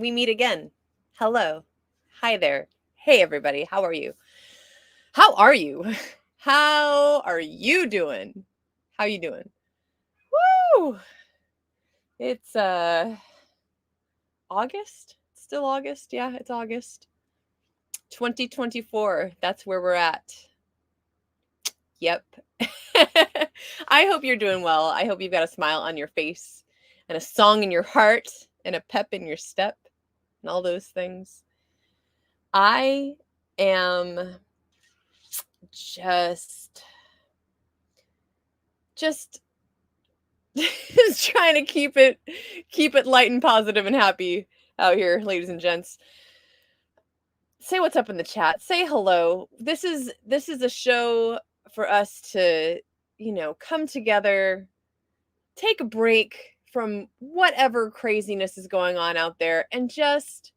we meet again. Hello. Hi there. Hey, everybody. How are you? How are you? How are you doing? How you doing? Woo! It's August? Still August? Yeah, it's August. 2024. That's where we're at. Yep. I hope you're doing well. I hope you've got a smile on your face and a song in your heart and a pep in your step and all those things. I am just just trying to keep it light and positive and happy out here, ladies and gents. Say what's up in the chat. Say hello. This is a show for us to, come together, take a break from whatever craziness is going on out there and just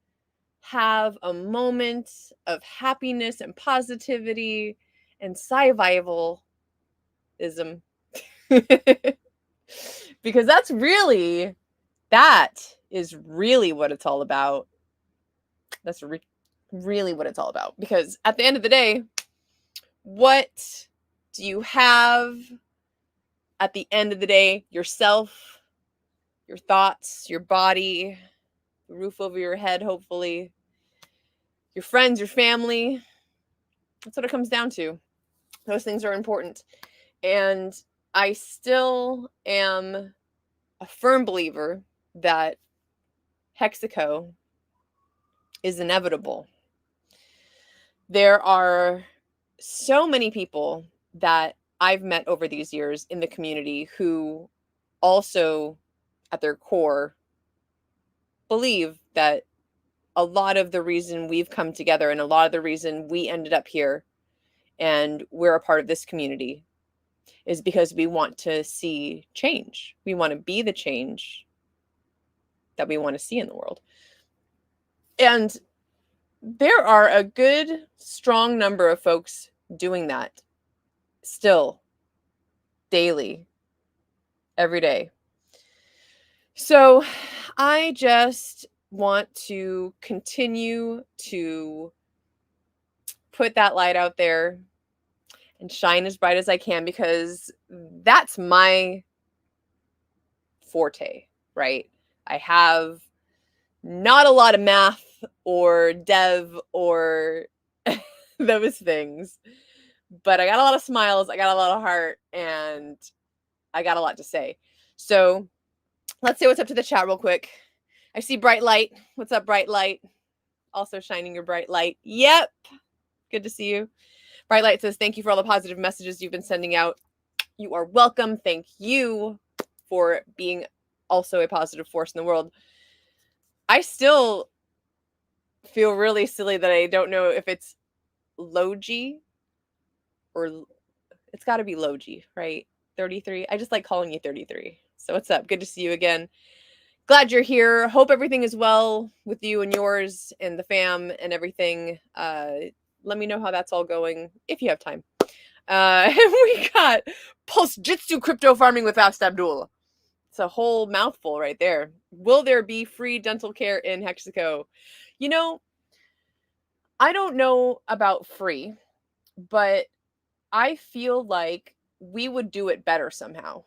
have a moment of happiness and positivity and sciViveism. Because that is really what it's all about. That's really what it's all about. Because at the end of the day, what do you have at the end of the day? Yourself, your thoughts, your body, the roof over your head, hopefully, your friends, your family. That's what it comes down to. Those things are important. And I still am a firm believer that Hexaco is inevitable. There are so many people that I've met over these years in the community who also, at their core, believe that a lot of the reason we've come together and a lot of the reason we ended up here and we're a part of this community is because we want to see change. We want to be the change that we want to see in the world. And there are a good, strong number of folks doing that still, daily, every day. So I just want to continue to put that light out there and shine as bright as I can, because that's my forte, right? I have not a lot of math or dev or those things, but I got a lot of smiles, I got a lot of heart, and I got a lot to say. So let's say what's up to the chat real quick. I see Bright Light. What's up, Bright Light? Also shining your bright light. Yep. Good to see you. Bright Light says, thank you for all the positive messages you've been sending out. You are welcome. Thank you for being also a positive force in the world. I still feel really silly that I don't know if it's Logi or it's got to be Logi, right? 33. I just like calling you 33. So what's up? Good to see you again. Glad you're here. Hope everything is well with you and yours and the fam and everything. Let me know how that's all going if you have time. We got Pulse Jitsu crypto farming with Fast Abdul. It's a whole mouthful right there. Will there be free dental care in Hexaco? I don't know about free, but I feel like we would do it better somehow.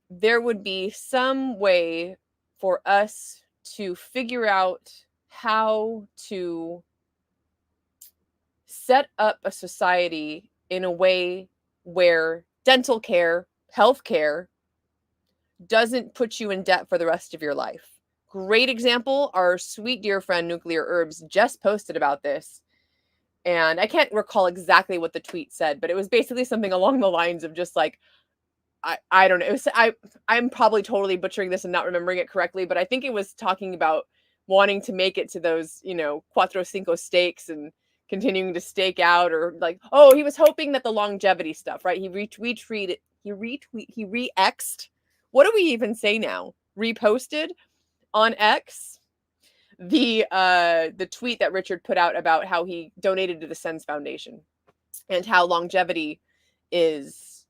There would be some way for us to figure out how to set up a society in a way where dental care, healthcare doesn't put you in debt for the rest of your life. Great example, our sweet dear friend Nuclear Herbs just posted about this. And I can't recall exactly what the tweet said, but it was basically something along the lines of just like, I don't know. It was, I'm probably totally butchering this and not remembering it correctly, but I think it was talking about wanting to make it to those, cuatro cinco steaks and continuing to stake out, or like, oh, he was hoping that the longevity stuff, right? He retweeted, he re-X'd. What do we even say now? Reposted on X the tweet that Richard put out about how he donated to the Sens Foundation and how longevity is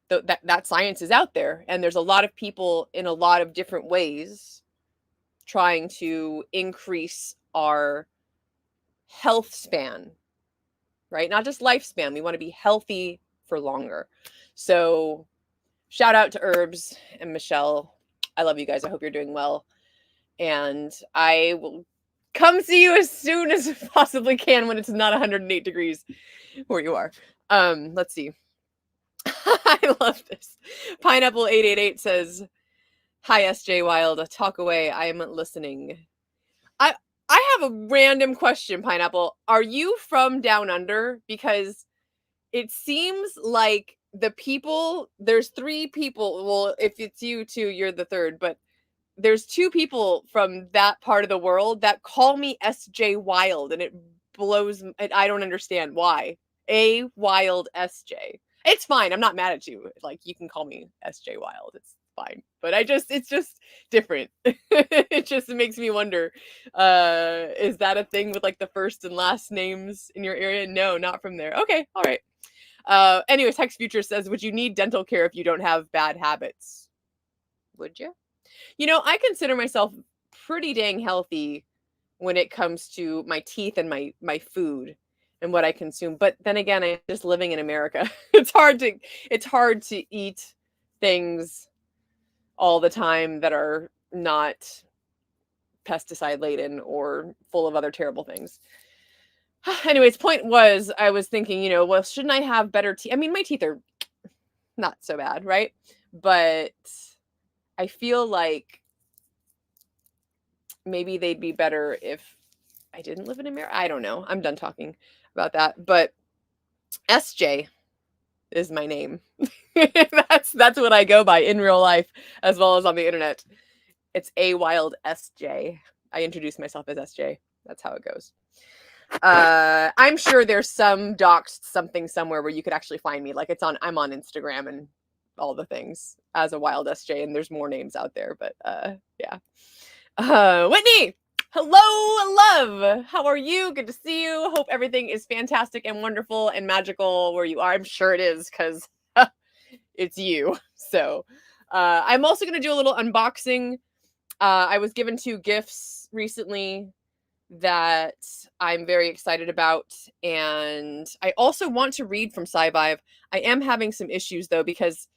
that science is out there, and there's a lot of people in a lot of different ways trying to increase our health span, right? Not just lifespan. We want to be healthy for longer. So shout out to Herbs and Michelle. I love you guys. I hope you're doing well. And I will come see you as soon as I possibly can when it's not 108 degrees where you are. Let's see. I love this. Pineapple 888 says, "Hi SJ Wild, talk away. I'm listening." I have a random question, Pineapple. Are you from down under? Because it seems like there's 3 people. Well, if it's you too, you're the third, but there's 2 people from that part of the world that call me SJ Wild, and it blows. I don't understand why. A Wild SJ. It's fine. I'm not mad at you. Like, you can call me SJ Wild. It's fine. But it's just different. It makes me wonder, is that a thing with like the first and last names in your area? No, not from there. Okay. All right. Anyways, Hex Future says, would you need dental care if you don't have bad habits? Would you? You know, I consider myself pretty dang healthy when it comes to my teeth and my food and what I consume. But then again, I'm just living in America. It's hard to eat things all the time that are not pesticide laden or full of other terrible things. Anyways, point was, I was thinking, well, shouldn't I have better teeth? I mean, my teeth are not so bad, right? But I feel like maybe they'd be better if I didn't live in America. I don't know. I'm done talking about that. But SJ is my name. That's what I go by in real life as well as on the internet. It's A Wild SJ. I introduce myself as SJ. That's how it goes. I'm sure there's some doxed something somewhere where you could actually find me. Like I'm on Instagram and all the things as a Wild SJ, and there's more names out there, but yeah. Whitney, hello, love. How are you? Good to see you. Hope everything is fantastic and wonderful and magical where you are. I'm sure it is, because it's you. So I'm also going to do a little unboxing. I was given 2 gifts recently that I'm very excited about. And I also want to read from sciVive. I am having some issues, though, because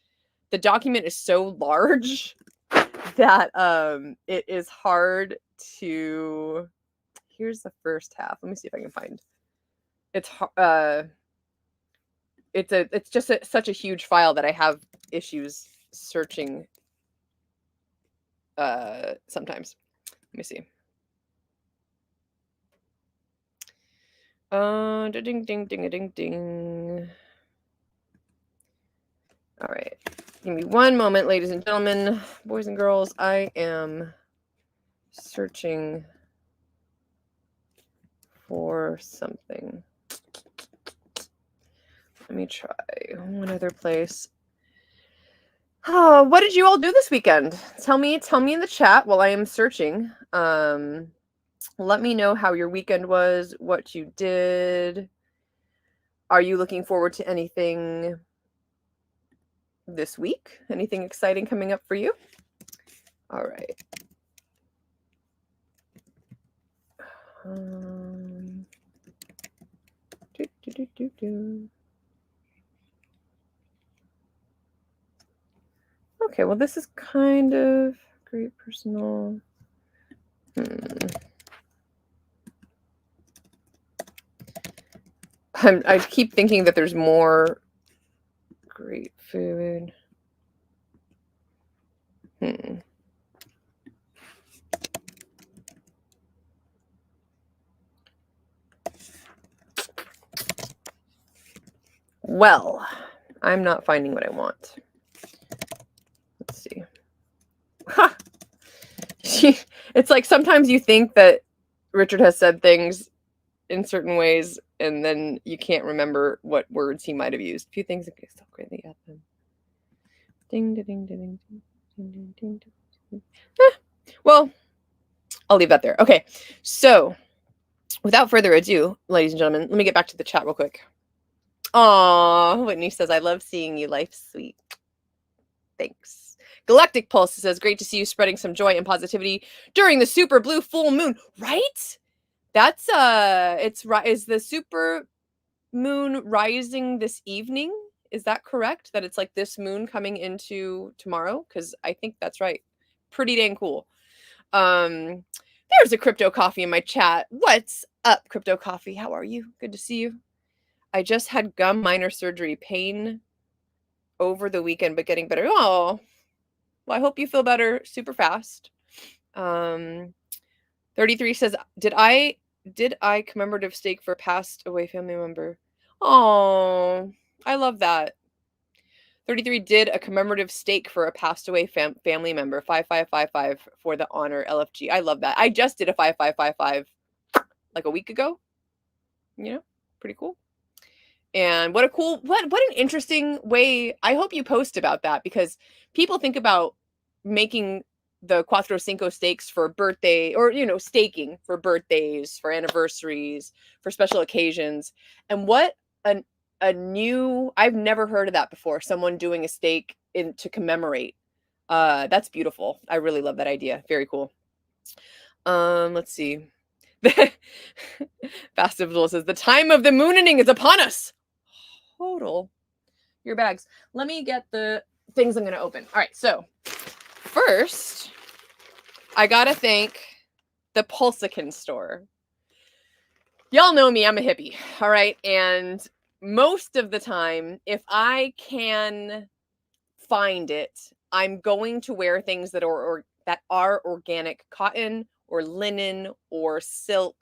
the document is so large that it is hard to. Here's the first half. Let me see if I can find. It's just such a huge file that I have issues searching sometimes. Let me see. Ding ding ding ding ding. All right. Give me one moment, ladies and gentlemen, boys and girls. I am searching for something. Let me try one other place. Oh, what did you all do this weekend? Tell me in the chat while I am searching. Let me know how your weekend was, what you did. Are you looking forward to anything this week? Anything exciting coming up for you? All right. Okay, well, this is kind of great personal. I keep thinking that there's more great food. Well, I'm not finding what I want. Let's see. Ha! It's like sometimes you think that Richard has said things in certain ways, and then you can't remember what words he might have used. A few things that so greatly at them. Ding ding ding ding ding ding ding. Well, I'll leave that there. Okay, so without further ado, ladies and gentlemen, let me get back to the chat real quick. Aw, Whitney says, I love seeing you. Life's sweet. Thanks. Galactic Pulse says, great to see you spreading some joy and positivity during the super blue full moon. Right? That's is the super moon rising this evening? Is that correct? That it's like this moon coming into tomorrow? Because I think that's right. Pretty dang cool. There's a Crypto Coffee in my chat. What's up, Crypto Coffee? How are you? Good to see you. I just had gum minor surgery. Pain over the weekend, but getting better. Oh, well, I hope you feel better super fast. 33 says, did I commemorative steak for passed away family member? Oh, I love that. 33 did a commemorative steak for a passed away family member. 5555 for the honor LFG. I love that. I just did a 5555 like a week ago. You know, pretty cool. And what an interesting way. I hope you post about that, because people think about making the Cuatro Cinco steaks for birthday, or, you know, staking for birthdays, for anniversaries, for special occasions. And what a new, I've never heard of that before. Someone doing a steak to commemorate. That's beautiful. I really love that idea. Very cool. Let's see. Fast Abdul says, the time of the mooning is upon us. Total. Your bags. Let me get the things I'm going to open. All right. So first, I got to thank the PulseChain store. Y'all know me. I'm a hippie. All right. And most of the time, if I can find it, I'm going to wear things that are organic cotton or linen or silk,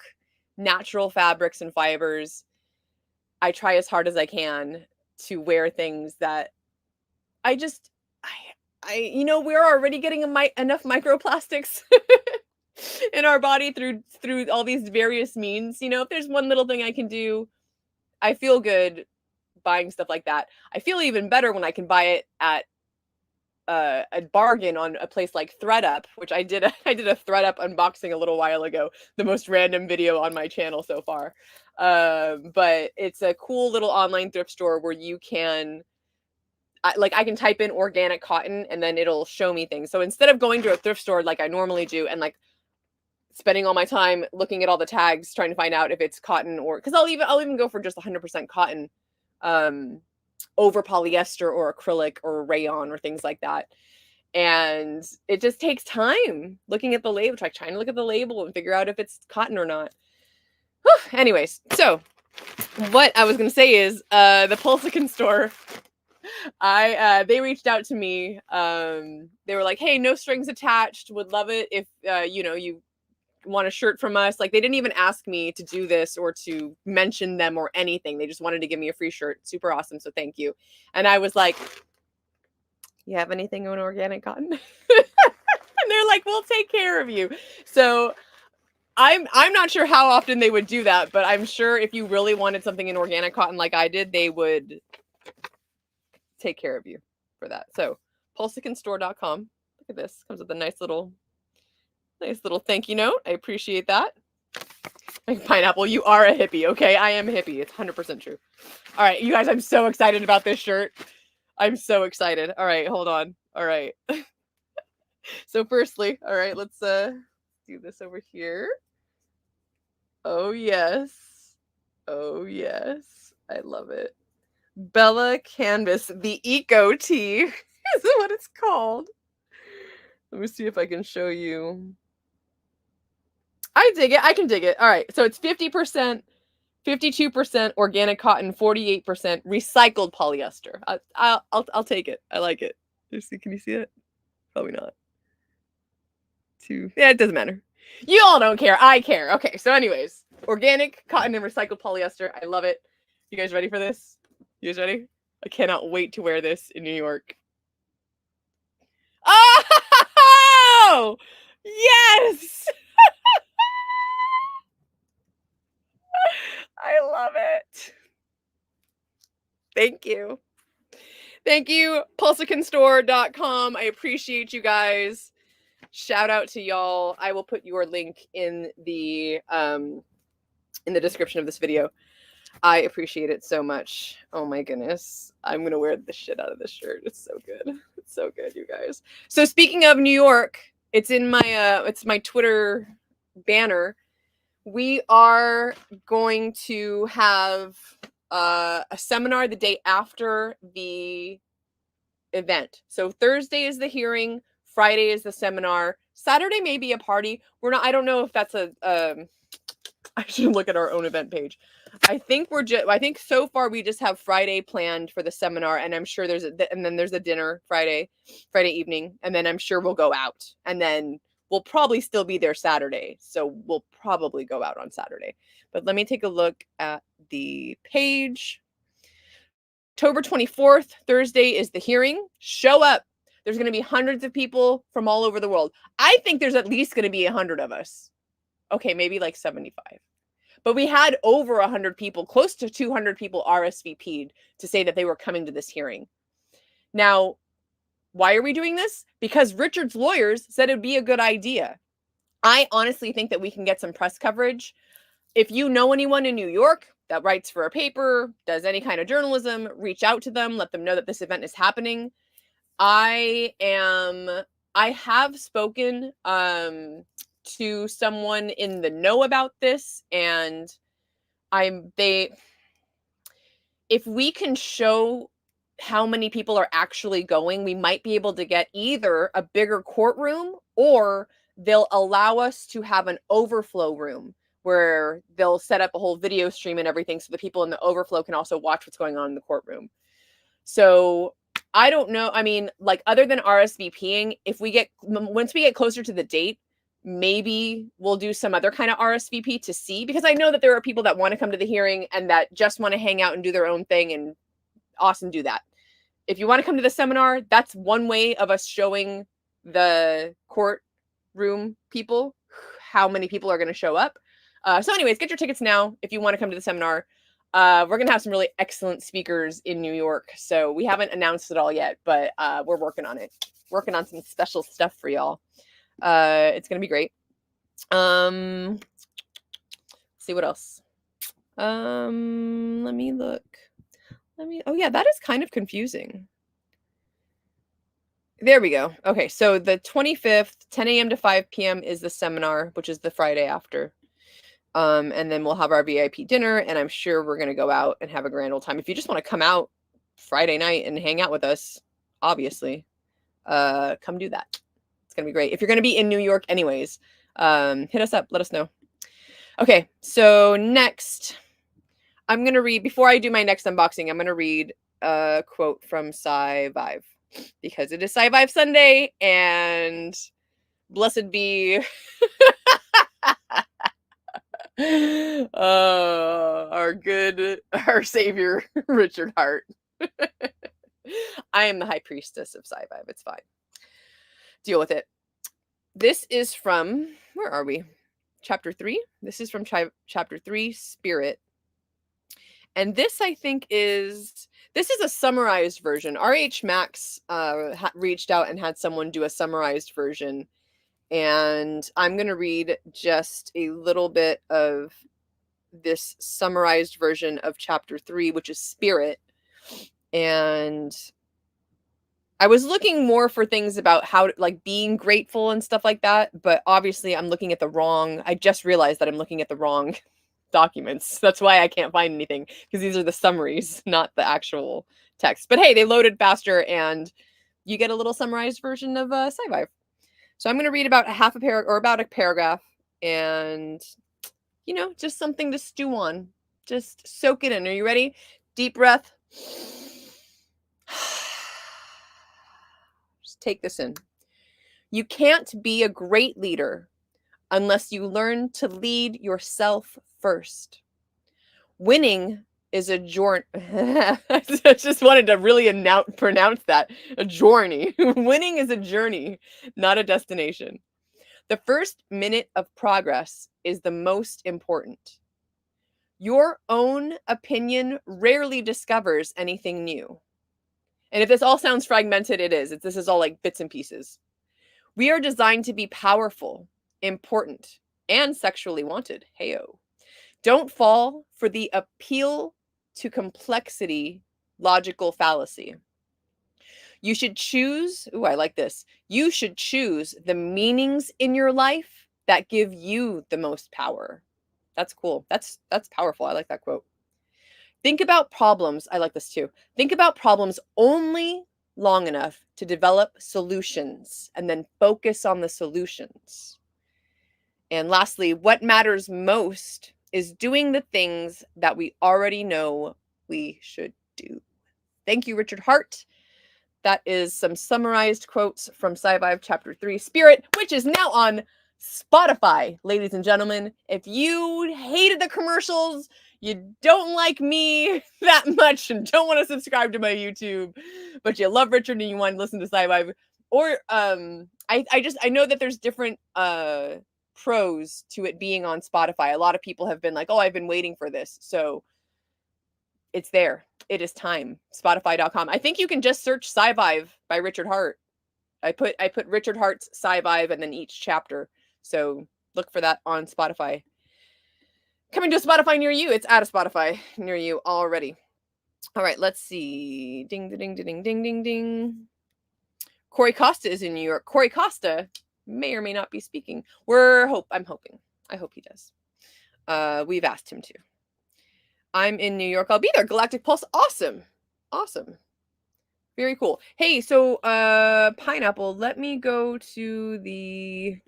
natural fabrics and fibers. I try as hard as I can to wear things that I you know, we're already getting enough microplastics in our body through all these various means. You know, if there's one little thing I can do, I feel good buying stuff like that. I feel even better when I can buy it at a bargain on a place like ThreadUp, which I did a ThreadUp unboxing a little while ago, the most random video on my channel so far. But it's a cool little online thrift store where you can, I can type in organic cotton and then it'll show me things. So instead of going to a thrift store like I normally do and like spending all my time looking at all the tags trying to find out if it's cotton, or because I'll even go for just 100% cotton over polyester or acrylic or rayon or things like that. And it just takes time looking at the label, trying to look at the label and figure out if it's cotton or not. Whew. Anyways, so what I was going to say is the PulseChain store, they reached out to me. They were like, hey, no strings attached. Would love it if, you know, you want a shirt from us. Like, they didn't even ask me to do this or to mention them or anything. They just wanted to give me a free shirt. Super awesome. So thank you. And I was like, you have anything on organic cotton? And they're like, we'll take care of you. So I'm not sure how often they would do that, but I'm sure if you really wanted something in organic cotton like I did, they would take care of you for that. So PulseChainStore.com. Look at this. Comes with a nice little thank you note. I appreciate that. Pineapple, you are a hippie, okay? I am a hippie. It's 100% true. All right, you guys, I'm so excited about this shirt. I'm so excited. All right, hold on. All right. So firstly, all right, let's do this over here. Oh, yes. Oh, yes. I love it. Bella Canvas, the Eco Tee is what it's called. Let me see if I can show you. I dig it. I can dig it. All right. So it's 50%, 52% organic cotton, 48% recycled polyester. I'll take it. I like it. Can you see it? Probably not. Yeah, it doesn't matter. You all don't care. I care. Okay. So anyways, organic cotton and recycled polyester. I love it. You guys ready for this? You guys ready? I cannot wait to wear this in New York. Oh, yes. I love it. Thank you. Thank you, PulseChainStore.com. I appreciate you guys. Shout out to y'all. I will put your link in the description of this video. I appreciate it so much. Oh my goodness. I'm going to wear the shit out of this shirt. It's so good. It's So good, you guys. So speaking of New York, it's in my it's my Twitter banner. We are going to have a seminar the day after the event. So Thursday is the hearing, Friday is the seminar, Saturday may be a party. We're not. I don't know if that's a. I should look at our own event page. I think I think so far we just have Friday planned for the seminar, and I'm sure and then there's a dinner Friday evening, and then I'm sure we'll go out, and then we'll probably still be there Saturday. So we'll probably go out on Saturday. But let me take a look at the page. October 24th, Thursday, is the hearing. Show up. There's going to be hundreds of people from all over the world. I think there's at least going to be 100 of us. Okay, maybe like 75. But we had over 100 people, close to 200 people RSVP'd to say that they were coming to this hearing. Now, why are we doing this? Because Richard's lawyers said it would be a good idea. I honestly think that we can get some press coverage. If you know anyone in New York that writes for a paper, does any kind of journalism, reach out to them, let them know that this event is happening. I have spoken to someone in the know about this, and if we can show how many people are actually going, we might be able to get either a bigger courtroom, or they'll allow us to have an overflow room where they'll set up a whole video stream and everything so the people in the overflow can also watch what's going on in the courtroom. So I don't know. I mean, like, other than RSVPing, once we get closer to the date, maybe we'll do some other kind of RSVP to see, because I know that there are people that want to come to the hearing and that just want to hang out and do their own thing, and awesome, do that. If you want to come to the seminar, that's one way of us showing the courtroom people how many people are going to show up. So anyways, get your tickets now if you want to come to the seminar. We're going to have some really excellent speakers in New York. So we haven't announced it all yet, but we're working on it. Working on some special stuff for y'all. It's going to be great. Let's see what else. Let me look. Oh yeah, that is kind of confusing. There we go. Okay, so the 25th, 10 a.m. to 5 p.m. is the seminar, which is the Friday after. And then we'll have our VIP dinner, and I'm sure we're going to go out and have a grand old time. If you just want to come out Friday night and hang out with us, obviously, come do that. It's going to be great. If you're going to be in New York anyways, hit us up. Let us know. Okay, so next, I'm going to read, before I do my next unboxing, I'm going to read a quote from sciVive, because it is sciVive Sunday, and blessed be our savior, Richard Hart. I am the high priestess of sciVive. It's fine. Deal with it. This is from, where are we? Chapter 3. This is from chapter 3, Spirit. And this, I think, this is a summarized version. RH Max reached out and had someone do a summarized version. And I'm going to read just a little bit of this summarized version of chapter 3, which is Spirit. And I was looking more for things about how, like, being grateful and stuff like that. But obviously I just realized that I'm looking at the wrong documents. That's why I can't find anything, because these are the summaries, not the actual text. But hey, they loaded faster, and you get a little summarized version of sciVive. So I'm going to read about about a paragraph, and, just something to stew on. Just soak it in. Are you ready? Deep breath. Just take this in. You can't be a great leader unless you learn to lead yourself first. Winning is a journey. I just wanted to really pronounce that. A journey. Winning is a journey, not a destination. The first minute of progress is the most important. Your own opinion rarely discovers anything new. And if this all sounds fragmented, it is. This is all like bits and pieces. We are designed to be powerful, important, and sexually wanted. Heyo. Don't fall for the appeal to complexity logical fallacy. You should choose, ooh, I like this. You should choose the meanings in your life that give you the most power. That's cool. That's powerful. I like that quote. Think about problems. I like this too. Think about problems only long enough to develop solutions and then focus on the solutions. And lastly, what matters most is doing the things that we already know we should do. Thank you, Richard Hart. That is some summarized quotes from sciVive Chapter 3, Spirit, which is now on Spotify, ladies and gentlemen. If you hated the commercials, you don't like me that much and don't want to subscribe to my YouTube, but you love Richard and you want to listen to sciVive, or I know that there's different pros to it being on Spotify. A lot of people have been like, oh, I've been waiting for this. So it's there. It is time. Spotify.com. I think you can just search sciVive by Richard Hart. I put Richard Hart's sciVive and then each chapter. So look for that on Spotify. Coming to a Spotify near you. It's at a Spotify near you already. All right, let's see. Ding, ding, ding, ding, ding, ding, ding. Corey Costa is in New York. Corey Costa may or may not be speaking. I'm hoping. I hope he does. We've asked him to. I'm in New York. I'll be there. Galactic Pulse. Awesome. Awesome. Very cool. Hey, so Pineapple, let me go to the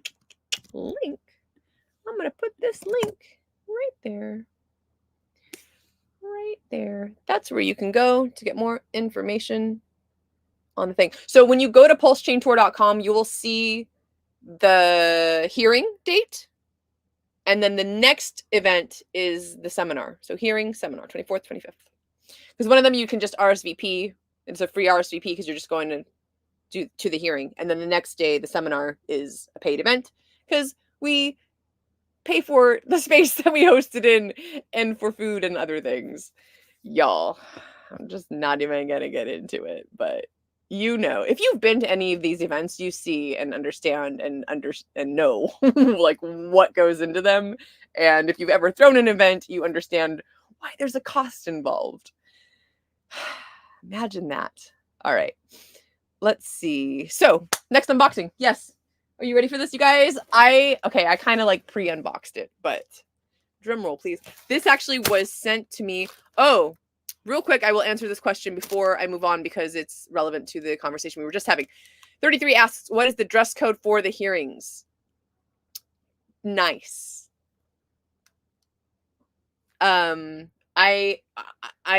link. I'm going to put this link right there. Right there. That's where you can go to get more information on the thing. So when you go to pulsechaintour.com, you will see the hearing date. And then the next event is the seminar. So hearing seminar, 24th, 25th. Because one of them you can just RSVP. It's a free RSVP because you're just going to do to the hearing. And then the next day, the seminar is a paid event because we pay for the space that we hosted in and for food and other things. Y'all, I'm just not even going to get into it. But you know, if you've been to any of these events, you see and understand and know like what goes into them. And if you've ever thrown an event, you understand why there's a cost involved. Imagine that. All right. Let's see. So next unboxing. Yes. Are you ready for this, you guys? I kind of like pre-unboxed it, but drum roll, please. This actually was sent to me. Oh, real quick, I will answer this question before I move on because it's relevant to the conversation we were just having. 33 asks, what is the dress code for the hearings? Nice. I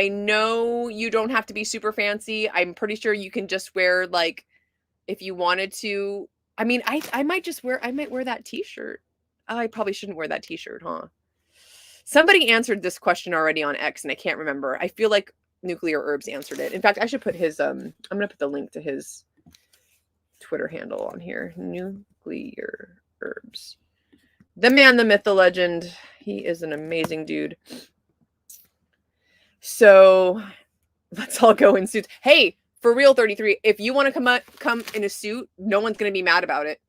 know you don't have to be super fancy. I'm pretty sure you can just wear, like, if you wanted to. I mean, I might wear that t-shirt. Oh, I probably shouldn't wear that t-shirt, huh? Somebody answered this question already on X and I can't remember. I feel like Nuclear Herbs answered it. In fact, I should put his I'm gonna put the link to his Twitter handle on here. Nuclear Herbs. The man, the myth, the legend. He is an amazing dude. So let's all go in suits. Hey, for real, 33, if you want to come in a suit, no one's going to be mad about it.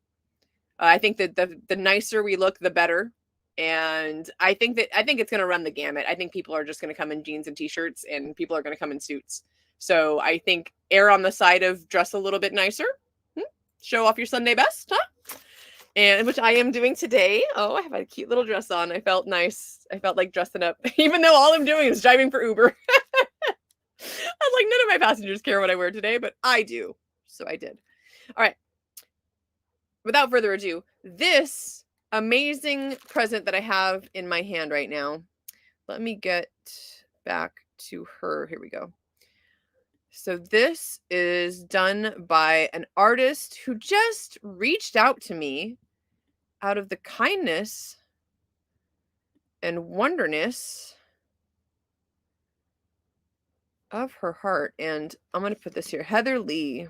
I think that the nicer we look, the better. And I think it's going to run the gamut. I think people are just going to come in jeans and t-shirts and people are going to come in suits. So I think err on the side of dress a little bit nicer. Show off your Sunday best, huh? And which I am doing today. Oh, I have a cute little dress on. I felt nice. I felt like dressing up, even though all I'm doing is driving for Uber. I was like, none of my passengers care what I wear today, but I do. So I did. All right. Without further ado, this amazing present that I have in my hand right now. Let me get back to her. Here we go. So this is done by an artist who just reached out to me out of the kindness and wonderness of her heart. And I'm going to put this here. Heather Lee.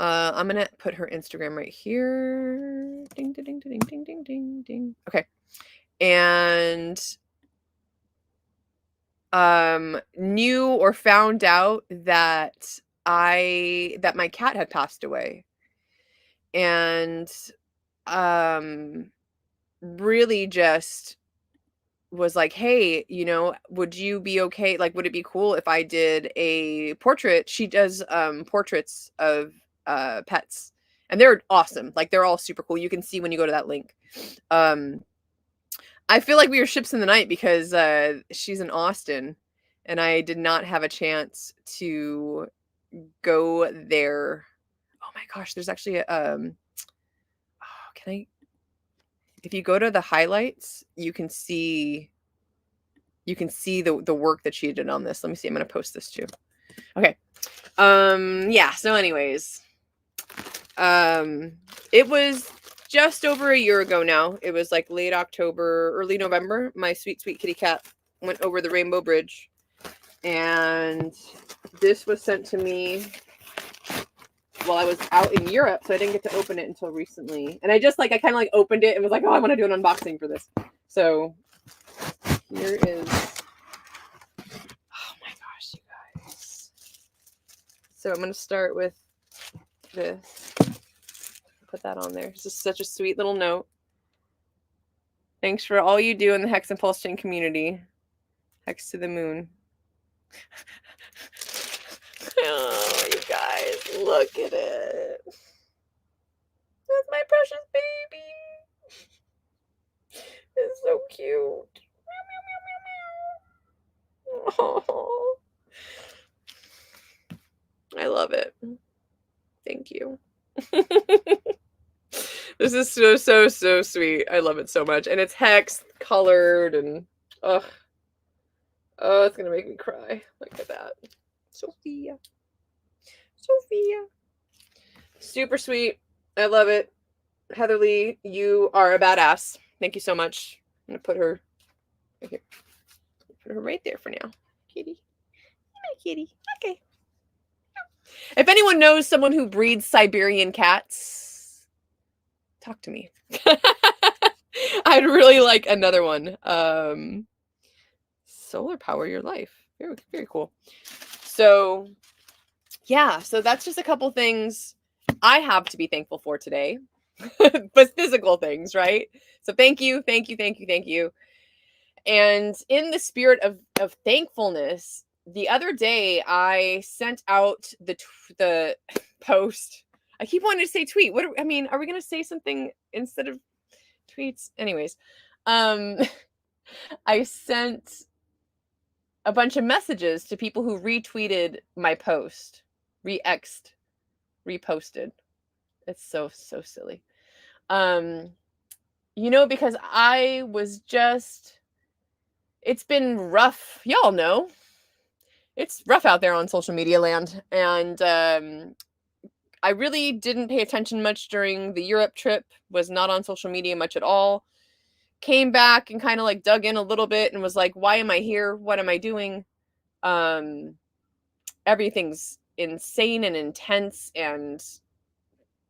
I'm going to put her Instagram right here. Ding, ding, ding, ding, ding, ding, ding, ding. Okay. And knew or found out that my cat had passed away. And really just was like, hey, would you be okay? Like, would it be cool if I did a portrait? She does portraits of pets, and they're awesome. Like, they're all super cool. You can see when you go to that link. I feel like we were ships in the night because she's in Austin, and I did not have a chance to go there. Oh my gosh, there's actually can I? If you go to the highlights, you can see the work that she did on this. Let me see. I'm gonna post this too. Okay. Yeah. So, anyways, it was just over a year ago now. It was like late October, early November. My sweet, sweet kitty cat went over the Rainbow Bridge, and this was sent to me while I was out in Europe, so I didn't get to open it until recently. And I kind of like opened it and was like, oh, I want to do an unboxing for this. So here is, oh my gosh, you guys. So I'm going to start with this. Put that on there. It's just such a sweet little note. Thanks for all you do in the HEX and PulseChain community. HEX to the moon. Oh, you guys, look at it. That's my precious baby. It's so cute. Oh, I love it. Thank you. This is so, so, so sweet. I love it so much. And it's hex colored and oh, it's gonna make me cry. Look at that. Sophia. Super sweet. I love it. Heather Lee, you are a badass. Thank you so much. I'm gonna put her right here. Put her right there for now. Kitty. Hi, kitty. Okay. If anyone knows someone who breeds Siberian cats, talk to me. I'd really like another one. Solar power your life. Very, very cool. So yeah, so that's just a couple things I have to be thankful for today. But physical things, right? So thank you. And in the spirit of thankfulness, the other day I sent out the post. I keep wanting to say tweet. Are we going to say something instead of tweets? Anyways, I sent a bunch of messages to people who retweeted my post, re-exed, reposted. It's so silly. Because I was just, it's been rough. Y'all know it's rough out there on social media land. And I really didn't pay attention much during the Europe trip, was not on social media much at all. Came back and kind of like dug in a little bit and was like, why am I here? What am I doing? Everything's insane and intense and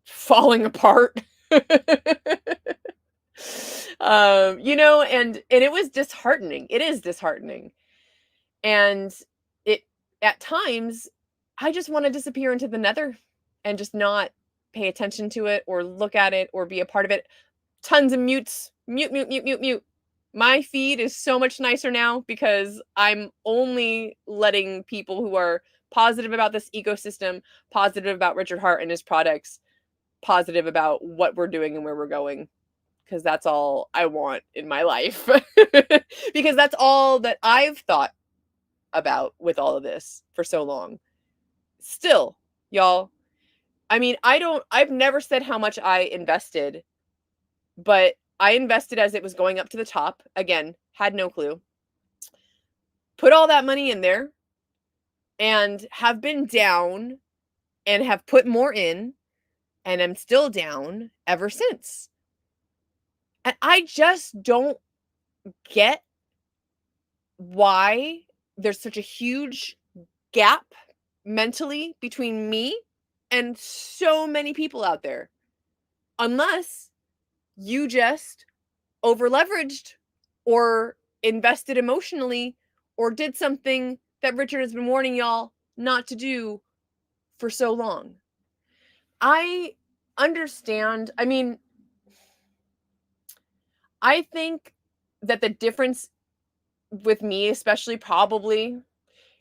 falling apart. And it was disheartening. It is disheartening. And it, at times, I just want to disappear into the nether and just not pay attention to it or look at it or be a part of it. Tons of mutes. Mute. My feed is so much nicer now because I'm only letting people who are positive about this ecosystem, positive about Richard Hart and his products, positive about what we're doing and where we're going. Because that's all I want in my life. Because that's all that I've thought about with all of this for so long. Still, y'all, I've never said how much I invested, but I invested as it was going up to the top. Again, had no clue. Put all that money in there and have been down and have put more in and am still down ever since. And I just don't get why there's such a huge gap mentally between me and so many people out there. Unless you just over leveraged or invested emotionally or did something that Richard has been warning y'all not to do for so long. I understand. I think that the difference with me especially, probably,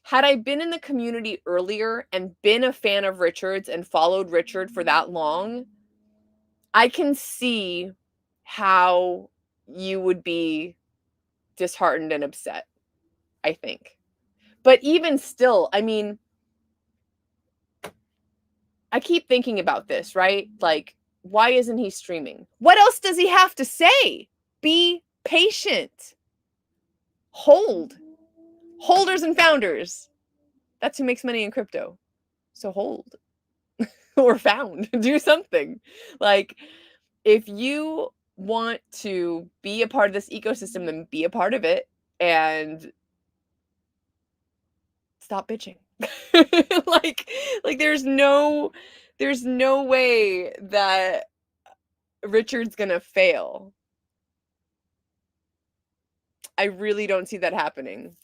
had I been in the community earlier and been a fan of Richard's and followed Richard for that long, I can see how you would be disheartened and upset, I think. But even still, I mean, I keep thinking about this, right? Like, why isn't he streaming? What else does he have to say? Be patient. Hold. Holders and founders. That's who makes money in crypto. So hold. Or found. Do something. Like, if you want to be a part of this ecosystem, then be a part of it and stop bitching. like there's no way that Richard's gonna fail. I really don't see that happening.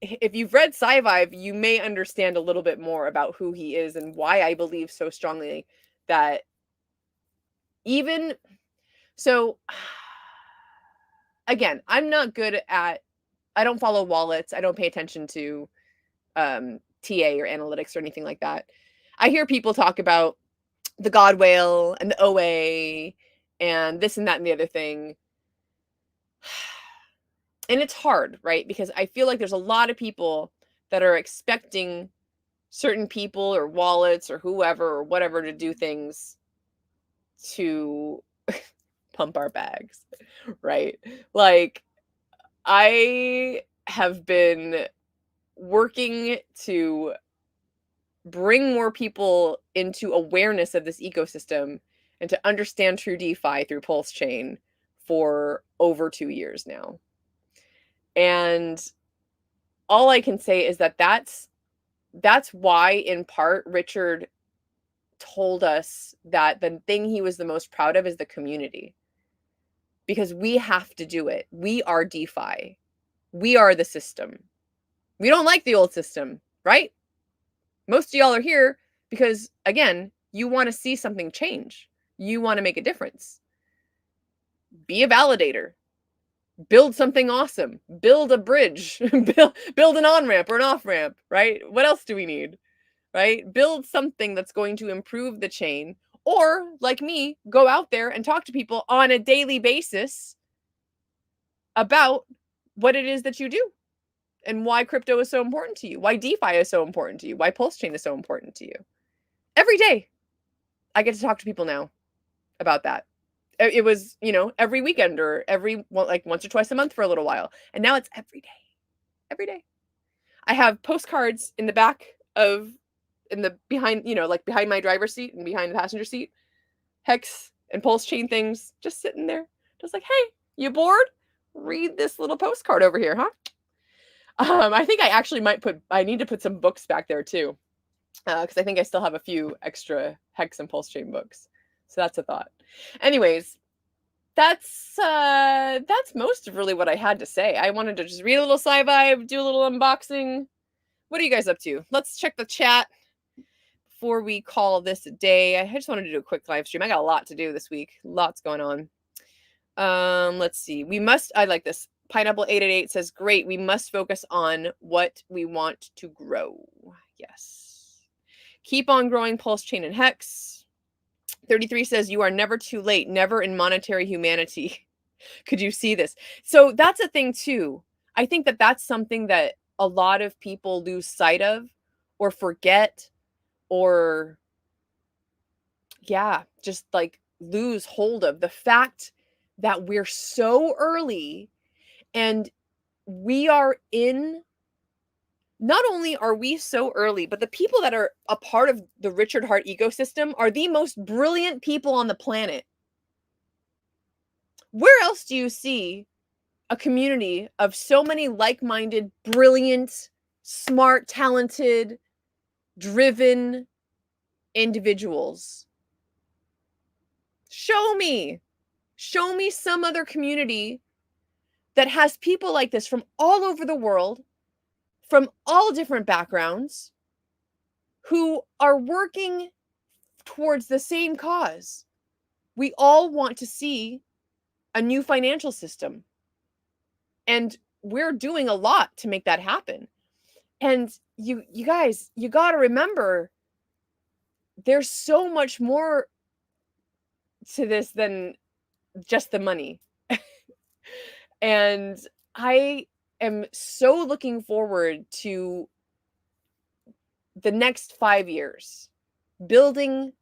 If you've read sciVive, you may understand a little bit more about who he is and why I believe so strongly that even so, again, I'm not good at, I don't follow wallets. I don't pay attention to TA or analytics or anything like that. I hear people talk about the God Whale and the OA and this and that and the other thing. And it's hard, right? Because I feel like there's a lot of people that are expecting certain people or wallets or whoever or whatever to do things to pump our bags, right? Like, I have been working to bring more people into awareness of this ecosystem and to understand true DeFi through PulseChain for over 2 years now. And all I can say is that that's why, in part, Richard told us that the thing he was the most proud of is the community. Because we have to do it. We are DeFi. We are the system. We don't like the old system, right? Most of y'all are here because, again, you want to see something change. You want to make a difference. Be a validator. Build something awesome. Build a bridge. build an on-ramp or an off-ramp, right? What else do we need, right? Build something that's going to improve the chain. Or, like me, go out there and talk to people on a daily basis about what it is that you do and why crypto is so important to you, why DeFi is so important to you, why PulseChain is so important to you. Every day, I get to talk to people now about that. It was, every weekend or like once or twice a month for a little while. And now it's every day. Every day. I have postcards in the back behind my driver's seat and behind the passenger seat. HEX and PulseChain things just sitting there. Just like, hey, you bored? Read this little postcard over here, huh? I think I actually I need to put some books back there too. Because I think I still have a few extra HEX and PulseChain books. So that's a thought. Anyways, that's most of really what I had to say. I wanted to just read a little sciVive, do a little unboxing. What are you guys up to? Let's check the chat before we call this a day. I just wanted to do a quick live stream. I got a lot to do this week. Lots going on. Let's see. I like this. Pineapple 888 says, great. We must focus on what we want to grow. Yes. Keep on growing PulseChain and HEX. 33 says, you are never too late, never in monetary humanity. Could you see this? So that's a thing too. I think that that's something that a lot of people lose sight of or forget or, just like lose hold of the fact that we're so early and we are not only are we so early, but the people that are a part of the Richard Heart ecosystem are the most brilliant people on the planet. Where else do you see a community of so many like-minded, brilliant, smart, talented, driven individuals? Show me some other community that has people like this from all over the world, from all different backgrounds, who are working towards the same cause. We all want to see a new financial system. And we're doing a lot to make that happen. And you guys, you got to remember there's so much more to this than just the money. And I am so looking forward to the next 5 years, building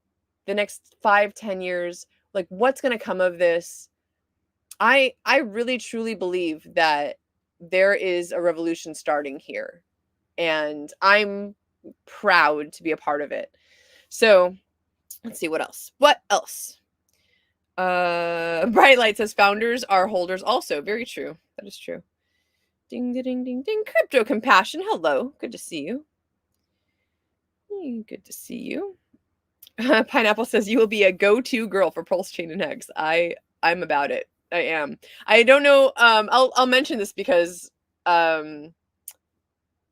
the next 5-10 years, like what's going to come of this. I really truly believe that there is a revolution starting here, and I'm proud to be a part of it. So let's see what else. What else? Bright Light says founders are holders also. Very true. That is true. Ding ding ding ding. Crypto Compassion. Hello. Good to see you. Good to see you. Pineapple says you will be a go-to girl for PulseChain and HEX. I'm about it. I am. I don't know. I'll mention this because I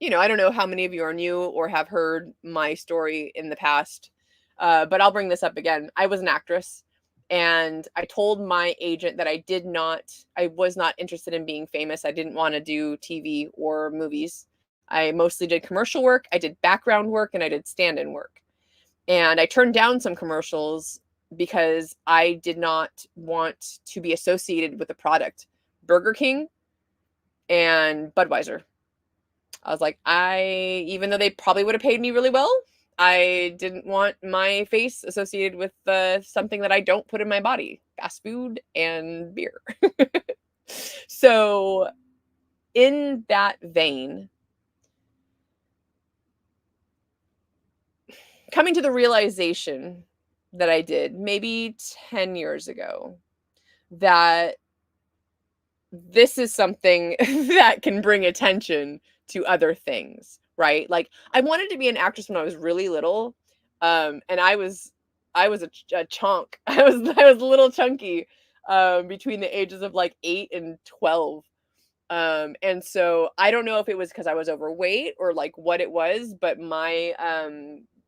don't know how many of you are new or have heard my story in the past, but I'll bring this up again. I was an actress, and I told my agent that I was not interested in being famous. I didn't want to do TV or movies. I mostly did commercial work, I did background work, and I did stand-in work. And I turned down some commercials because I did not want to be associated with the product. Burger King and Budweiser. I was like, even though they probably would have paid me really well, I didn't want my face associated with something that I don't put in my body, fast food and beer. So in that vein, coming to the realization that I did maybe 10 years ago, that this is something that can bring attention to other things, right? Like I wanted to be an actress when I was really little, and I was a chunk. I was a little chunky between the ages of like 8 and 12. And so I don't know if it was because I was overweight or like what it was, but my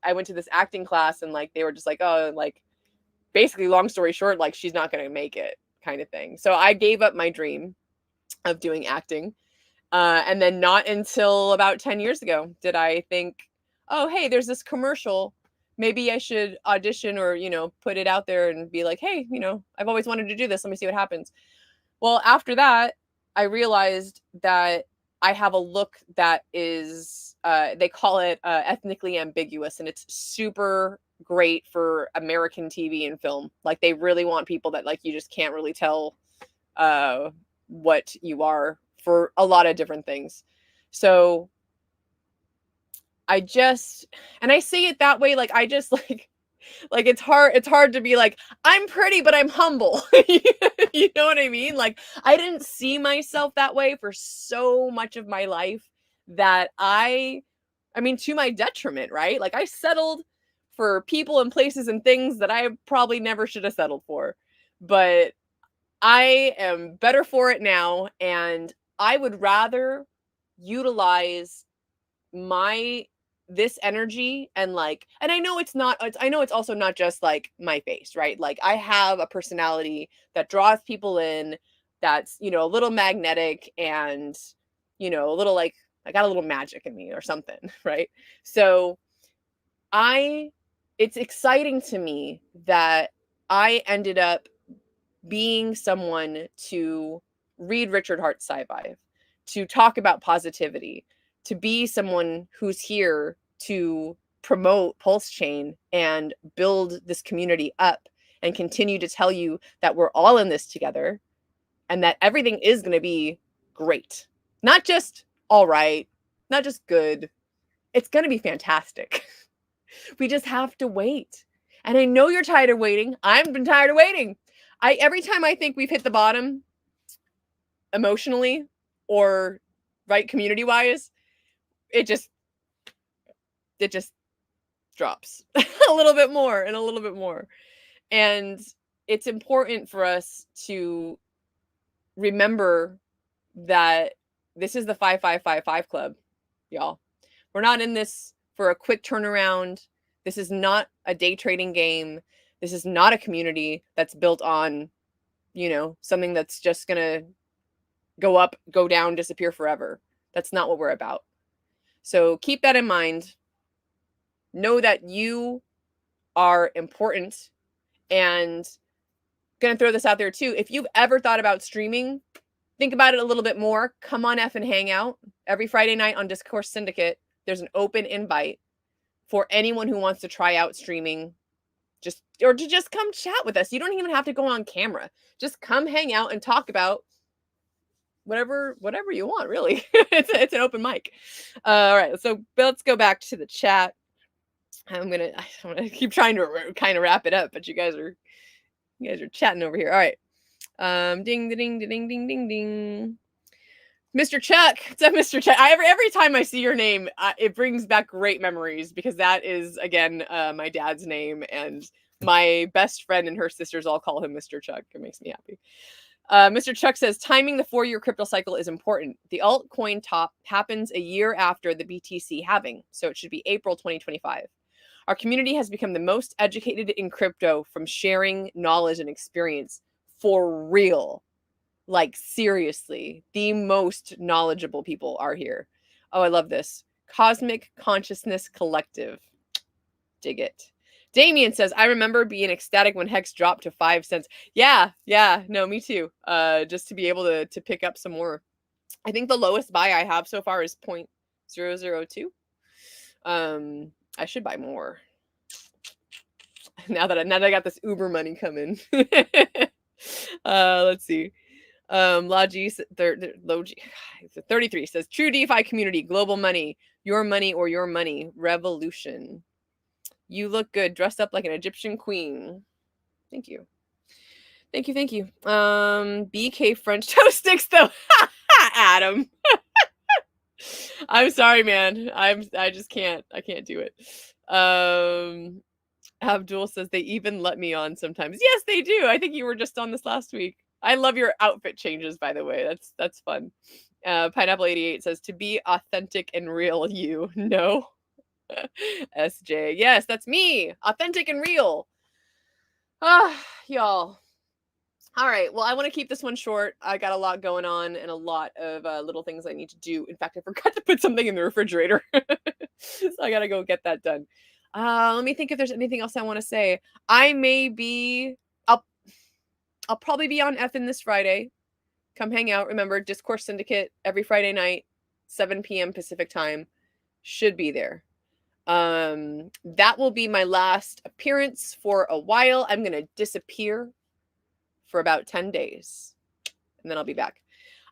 I went to this acting class, and like they were just like, oh, like basically long story short, like she's not going to make it kind of thing. So I gave up my dream of doing acting. And then not until about 10 years ago did I think, oh, hey, there's this commercial. Maybe I should audition or, put it out there and be like, hey, I've always wanted to do this. Let me see what happens. Well, after that, I realized that I have a look that is, they call it ethnically ambiguous, and it's super great for American TV and film. Like they really want people that like you just can't really tell what you are for a lot of different things. So and I say it that way, like I just like it's hard to be like, I'm pretty, but I'm humble. You know what I mean? Like I didn't see myself that way for so much of my life that I mean, to my detriment, right? Like I settled for people and places and things that I probably never should have settled for. But I am better for it now, and I would rather utilize this energy and I know I know it's also not just like my face, right? Like I have a personality that draws people in, that's, a little magnetic, and, a little like I got a little magic in me or something, right? So it's exciting to me that I ended up being someone to read Richard Hart's sciVive, to talk about positivity, to be someone who's here to promote PulseChain and build this community up and continue to tell you that we're all in this together and that everything is going to be great. Not just all right, not just good. It's going to be fantastic. We just have to wait. And I know you're tired of waiting. I've been tired of waiting. Every time I think we've hit the bottom emotionally or right community wise, it just drops a little bit more and a little bit more. And it's important for us to remember that this is the 5555 club, y'all. We're not in this for a quick turnaround. This is not a day trading game. This is not a community that's built on, something that's just going to go up, go down, disappear forever. That's not what we're about. So keep that in mind. Know that you are important, and going to throw this out there too. If you've ever thought about streaming, think about it a little bit more. Come on F and hang out every Friday night on Discourse Syndicate. There's an open invite for anyone who wants to try out streaming, or to just come chat with us. You don't even have to go on camera. Just come hang out and talk about whatever you want, really. It's an open mic. All right, so let's go back to the chat. I'm gonna keep trying to kind of wrap it up, but you guys are chatting over here. All right. Ding ding ding ding ding ding ding. Mr. Chuck, what's up, Mr. Chuck? Every time I see your name, it brings back great memories, because that is, again, my dad's name, and my best friend and her sisters all call him Mr. Chuck. It makes me happy. Mr. Chuck says, timing the 4-year crypto cycle is important. The altcoin top happens a year after the BTC halving, so it should be April 2025. Our community has become the most educated in crypto from sharing knowledge and experience, for real. Like, seriously, the most knowledgeable people are here. Oh, I love this. Cosmic Consciousness Collective. Dig it. Damien says, I remember being ecstatic when HEX dropped to 5 cents. Yeah, no, me too. Just to be able to pick up some more. I think the lowest buy I have so far is 0.002. I should buy more. Now that I got this Uber money coming. Let's see. Logi 33 says, true DeFi community, global money, your money or your money, revolution. You look good, dressed up like an Egyptian queen. Thank you. BK French toast sticks though. Adam. I'm sorry, man. I just can't. I can't do it. Abdul says they even let me on sometimes. Yes, they do. I think you were just on this last week. I love your outfit changes, by the way. That's fun. Pineapple 88 says, to be authentic and real, you. No. SJ. Yes, that's me. Authentic and real. Y'all. All right. Well, I want to keep this one short. I got a lot going on and a lot of little things I need to do. In fact, I forgot to put something in the refrigerator. So I got to go get that done. Let me think if there's anything else I want to say. I'll probably be on Effin this Friday. Come hang out. Remember, Discourse Syndicate every Friday night, 7 p.m. Pacific time. Should be there. That will be my last appearance for a while. I'm going to disappear for about 10 days. And then I'll be back.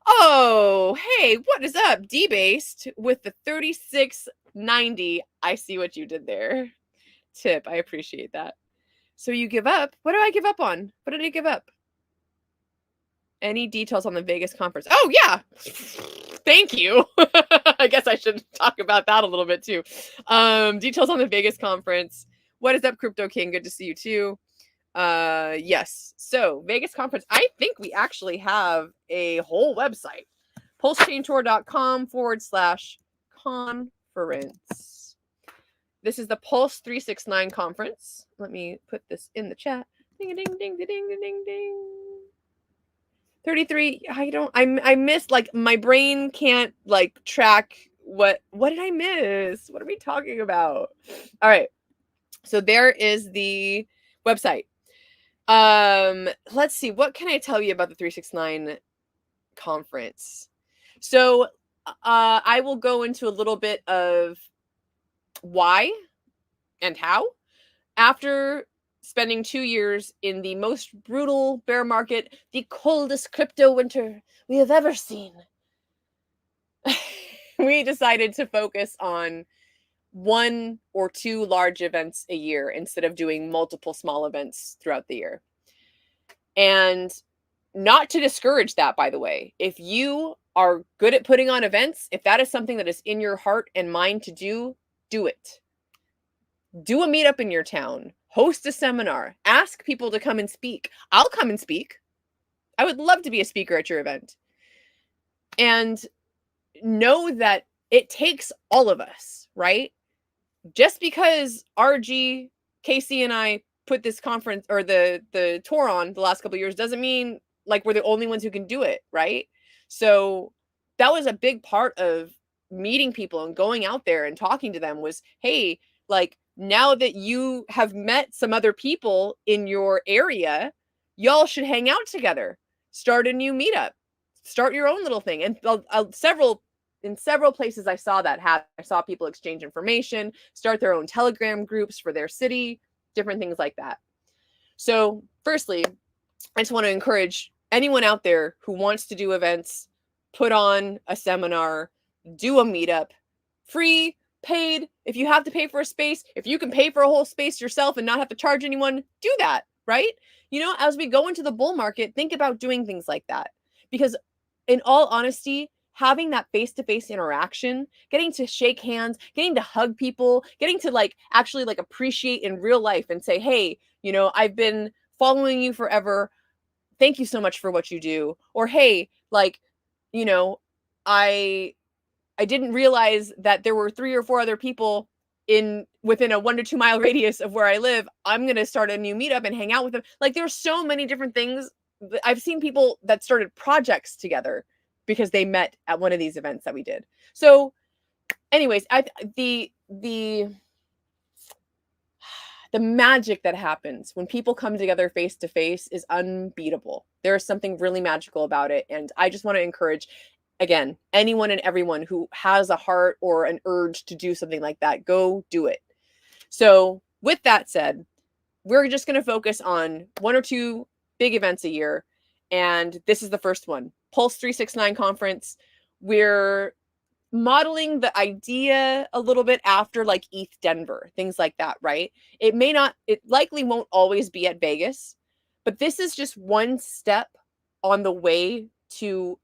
Oh, hey, what is up? D-Based with the 3690. I see what you did there. Tip, I appreciate that. So you give up? What do I give up on? What did I give up? Any details on the Vegas conference? Oh, yeah. Thank you. I guess I should talk about that a little bit too. Details on the Vegas conference. What is up, Crypto King? Good to see you too. Yes. So Vegas conference. I think we actually have a whole website. PulseChainTour.com/conference. This is the Pulse 369 conference. Let me put this in the chat. Ding ding ding ding ding ding ding. 33. I missed, like, my brain can't like track what did I miss? What are we talking about? All right. So there is the website. Let's see. What can I tell you about the 369 conference? So I will go into a little bit of why and how. After spending 2 years in the most brutal bear market, the coldest crypto winter we have ever seen, we decided to focus on 1 or 2 large events a year instead of doing multiple small events throughout the year. And not to discourage that, by the way. If you are good at putting on events, if that is something that is in your heart and mind to do, do it. Do a meetup in your town. Host a seminar. Ask people to come and speak. I'll come and speak. I would love to be a speaker at your event. And know that it takes all of us, right? Just because RG, Casey, and I put this conference or the tour on the last couple of years doesn't mean like we're the only ones who can do it, right? So that was a big part of meeting people and going out there and talking to them was, hey, like now that you have met some other people in your area, y'all should hang out together, start a new meetup, start your own little thing. And in several places I saw that happen. I saw people exchange information, start their own Telegram groups for their city, different things like that. So firstly, I just want to encourage anyone out there who wants to do events, put on a seminar, do a meetup, free, paid. If you have to pay for a space, if you can pay for a whole space yourself and not have to charge anyone, do that, right? You know, as we go into the bull market, think about doing things like that. Because in all honesty, having that face-to-face interaction, getting to shake hands, getting to hug people, getting to like actually like appreciate in real life and say, hey, you know, I've been following you forever. Thank you so much for what you do. Or, hey, like, you know, I didn't realize that there were 3 or 4 other people within a 1 to 2 mile radius of where I live. I'm going to start a new meetup and hang out with them. Like there's so many different things. I've seen people that started projects together because they met at one of these events that we did. So anyways, the magic that happens when people come together face to face is unbeatable. There is something really magical about it. And I just want to encourage, again, anyone and everyone who has a heart or an urge to do something like that, go do it. So with that said, we're just going to focus on 1 or 2 big events a year. And this is the first one, Pulse 369 conference. We're modeling the idea a little bit after like ETH Denver, things like that, right? It likely won't always be at Vegas, but this is just one step on the way to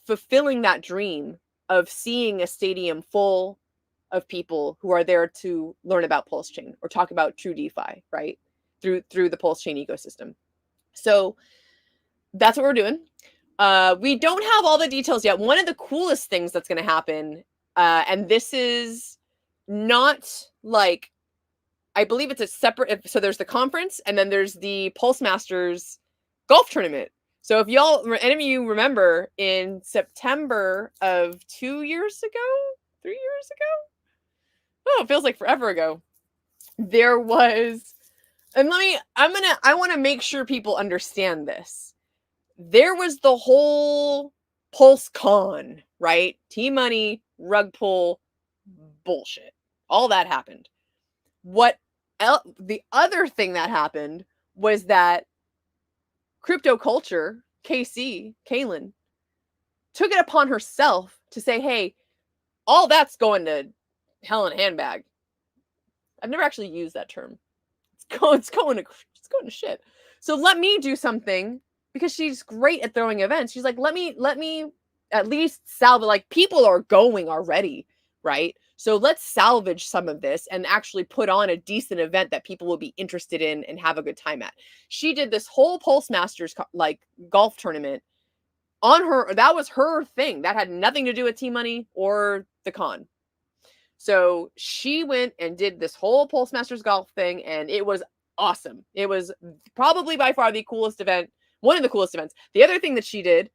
fulfilling that dream of seeing a stadium full of people who are there to learn about PulseChain or talk about true DeFi, right? Through the PulseChain ecosystem. So that's what we're doing. We don't have all the details yet. One of the coolest things that's going to happen, and this is not like, I believe it's a separate, so there's the conference and then there's the Pulse Masters golf tournament. So if any of you remember in September of 2 years ago, 3 years ago? Oh, it feels like forever ago. There was, and I want to make sure people understand this. There was the whole Pulse Con, right? T-money, rug pull, bullshit. All that happened. The other thing that happened was that crypto culture, Kaylin, took it upon herself to say, hey, all that's going to hell in a handbag. I've never actually used that term. It's going to shit. So let me do something, because she's great at throwing events. She's like, let me at least salvage, like people are going already, right? So let's salvage some of this and actually put on a decent event that people will be interested in and have a good time at. She did this whole Pulse Masters like golf tournament on her. That was her thing. That had nothing to do with T-money or the con. So she went and did this whole Pulse Masters golf thing, and it was awesome. It was probably by far the coolest event, one of the coolest events. The other thing that she did,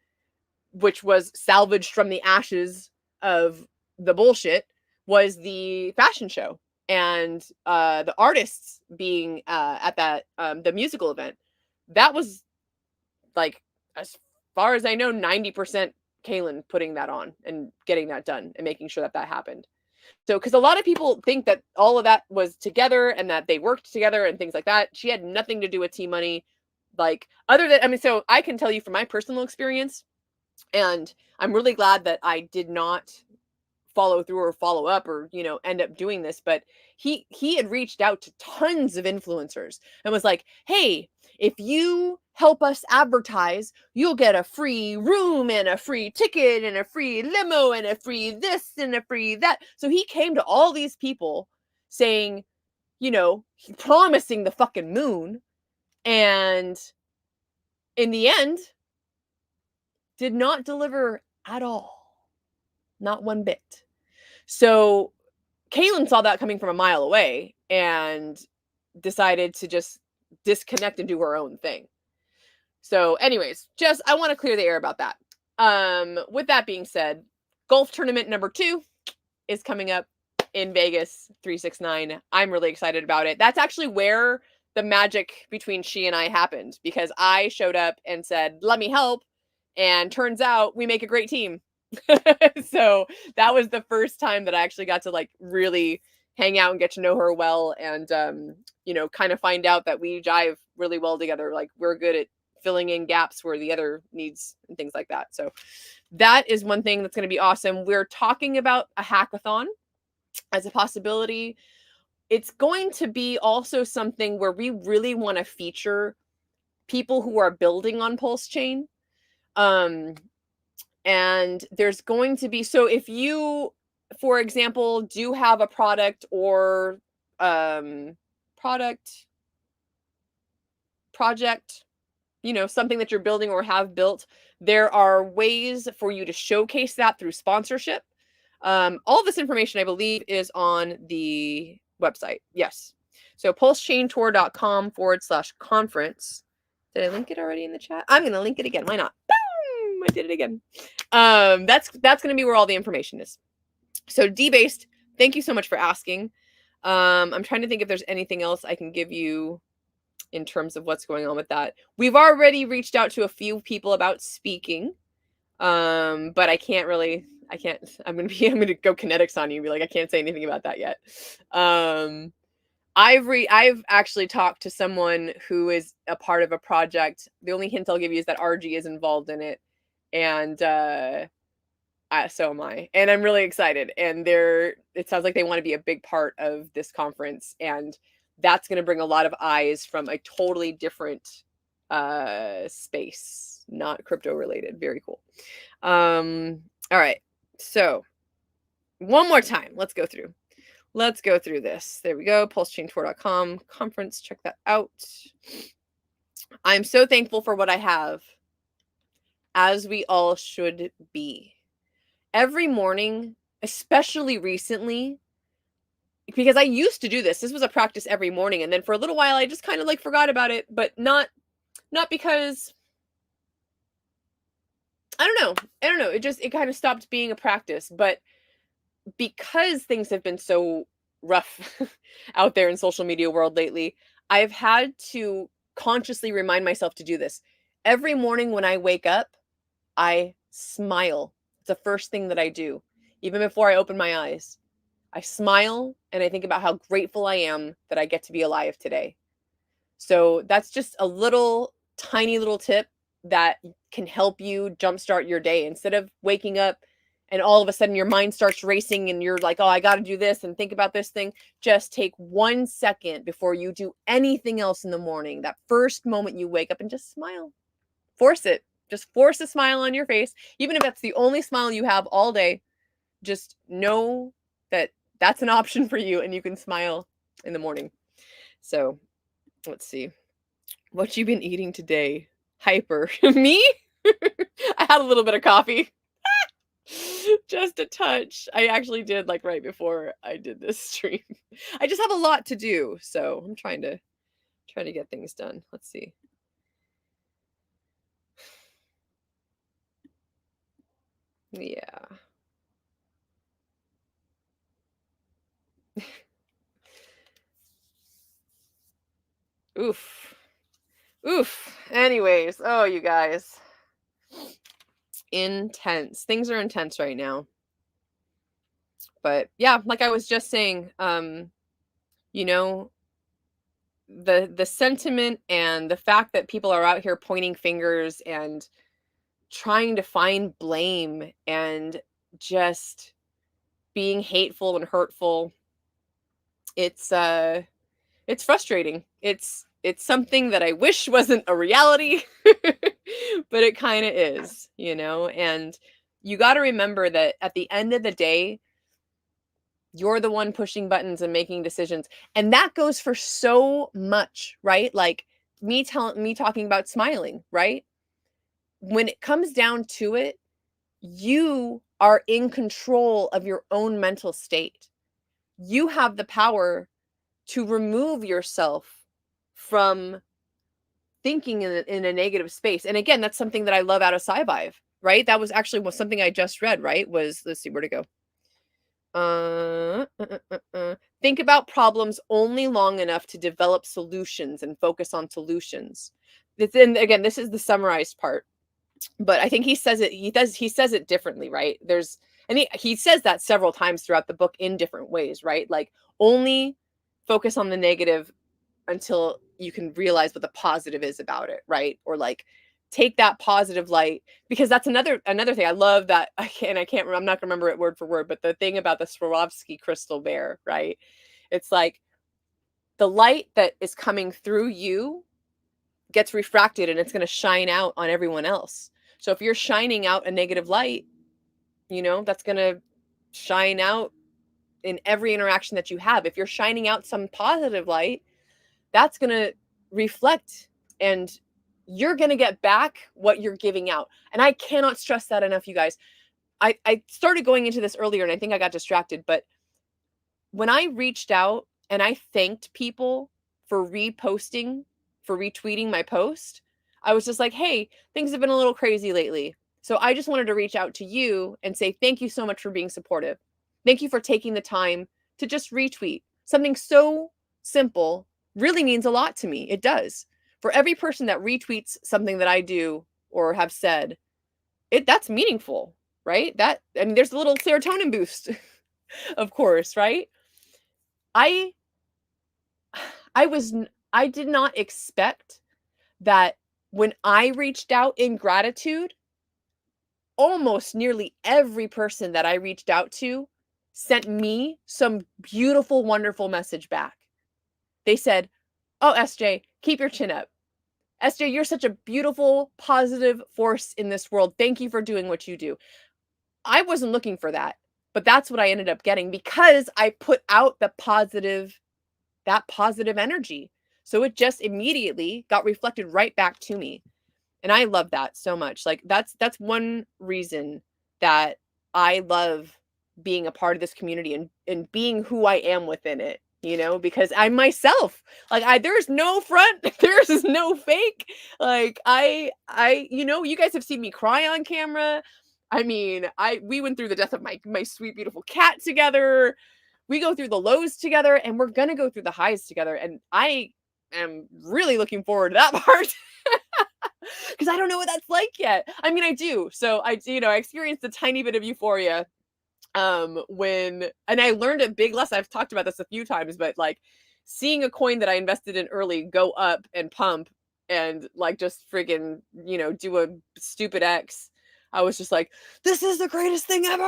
which was salvaged from the ashes of the bullshit, was the fashion show and the artists being at that the musical event. That was, like, as far as I know, 90% Kaylin putting that on and getting that done and making sure that that happened. So, because a lot of people think that all of that was together and that they worked together and things like that. She had nothing to do with T-money. Like, other than, I mean, so I can tell you from my personal experience, and I'm really glad that I did not follow through or follow up or, you know, end up doing this, but he had reached out to tons of influencers and was like, hey, if you help us advertise, you'll get a free room and a free ticket and a free limo and a free this and a free that. So he came to all these people saying, you know, promising the fucking moon, and in the end did not deliver at all. Not one bit. So Kaylin saw that coming from a mile away and decided to just disconnect and do her own thing. So anyways, just, I want to clear the air about that. With that being said, golf tournament number 2 is coming up in Vegas, 369. I'm really excited about it. That's actually where the magic between she and I happened, because I showed up and said, let me help. And turns out we make a great team. So that was the first time that I actually got to like really hang out and get to know her well. And, kind of find out that we jive really well together. Like we're good at filling in gaps where the other needs and things like that. So that is one thing that's going to be awesome. We're talking about a hackathon as a possibility. It's going to be also something where we really want to feature people who are building on PulseChain. And there's going to be, so if you, for example, do have a product or project, something that you're building or have built, there are ways for you to showcase that through sponsorship. All this information, I believe, is on the website. Yes. So pulsechaintour.com/conference. Did I link it already in the chat? I'm going to link it again. Why not? Boom! I did it again. That's going to be where all the information is. So D-Based, thank you so much for asking. I'm trying to think if there's anything else I can give you in terms of what's going on with that. We've already reached out to a few people about speaking. But I'm going to go kinetics on you and be like, I can't say anything about that yet. I've actually talked to someone who is a part of a project. The only hint I'll give you is that RG is involved in it. And, so am I, and I'm really excited. And it sounds like they want to be a big part of this conference, and that's going to bring a lot of eyes from a totally different space, not crypto related. Very cool. All right. So one more time, let's go through this. There we go. PulseChainTour.com conference. Check that out. I'm so thankful for what I have, as we all should be. Every morning, especially recently, because I used to do this. This was a practice every morning. And then for a little while, I just kind of like forgot about it, but not because, I don't know. It kind of stopped being a practice, but because things have been so rough out there in social media world lately, I've had to consciously remind myself to do this. Every morning when I wake up, I smile. It's the first thing that I do. Even before I open my eyes, I smile and I think about how grateful I am that I get to be alive today. So that's just a tiny little tip that can help you jumpstart your day. Instead of waking up and all of a sudden your mind starts racing and you're like, oh, I got to do this and think about this thing. Just take 1 second before you do anything else in the morning. That first moment you wake up, and just smile. Force it. Just force a smile on your face. Even if that's the only smile you have all day, just know that that's an option for you and you can smile in the morning. So let's see. What you been eating today? Hyper. Me? I had a little bit of coffee. Just a touch. I actually did, like, right before I did this stream. I just have a lot to do, so I'm trying to get things done. Let's see. Yeah. Oof. Anyways, oh, you guys. Intense. Things are intense right now. But yeah, like I was just saying, the sentiment and the fact that people are out here pointing fingers and trying to find blame and just being hateful and hurtful, it's frustrating. It's something that I wish wasn't a reality, but it kind of is, and you got to remember that at the end of the day, you're the one pushing buttons and making decisions. And that goes for so much, right? Like me talking about smiling, right? When it comes down to it, you are in control of your own mental state. You have the power to remove yourself from thinking in a negative space. And again, that's something that I love out of sciVive. right? That was actually something I just read, right? Was, let's see, where to go. Think about problems only long enough to develop solutions and focus on solutions. And again, this is the summarized part, but I think he says it differently, right? And he says that several times throughout the book in different ways, right? Like, only focus on the negative until you can realize what the positive is about it, right? Or like, take that positive light, because that's another thing I love, that I can't remember, I'm not gonna remember it word for word, but the thing about the Swarovski crystal bear, right? It's like, the light that is coming through you gets refracted and it's going to shine out on everyone else. So if you're shining out a negative light, that's going to shine out in every interaction that you have. If you're shining out some positive light, that's going to reflect, and you're going to get back what you're giving out. And I cannot stress that enough, you guys. I started going into this earlier and I think I got distracted, but when I reached out and I thanked people for reposting, for retweeting my post, I was just like, hey, things have been a little crazy lately. So I just wanted to reach out to you and say, thank you so much for being supportive. Thank you for taking the time to just retweet. Something so simple really means a lot to me. It does. For every person that retweets something that I do or have said, that's meaningful, right? There's a little serotonin boost, of course, right? I I did not expect that when I reached out in gratitude, almost nearly every person that I reached out to sent me some beautiful, wonderful message back. They said, "Oh, SJ, keep your chin up. SJ, you're such a beautiful, positive force in this world. Thank you for doing what you do." I wasn't looking for that, but that's what I ended up getting because I put out that positive energy. So it just immediately got reflected right back to me. And I love that so much. Like, that's one reason that I love being a part of this community and being who I am within it, because I'm myself. Like, there's no front, there's no fake. Like, you guys have seen me cry on camera. We went through the death of my sweet, beautiful cat together. We go through the lows together, and we're going to go through the highs together. And I am really looking forward to that part because I don't know what that's like yet. I do. So I experienced a tiny bit of euphoria and I learned a big lesson. I've talked about this a few times, but like, seeing a coin that I invested in early go up and pump and like just friggin', do a stupid X. I was just like, this is the greatest thing ever.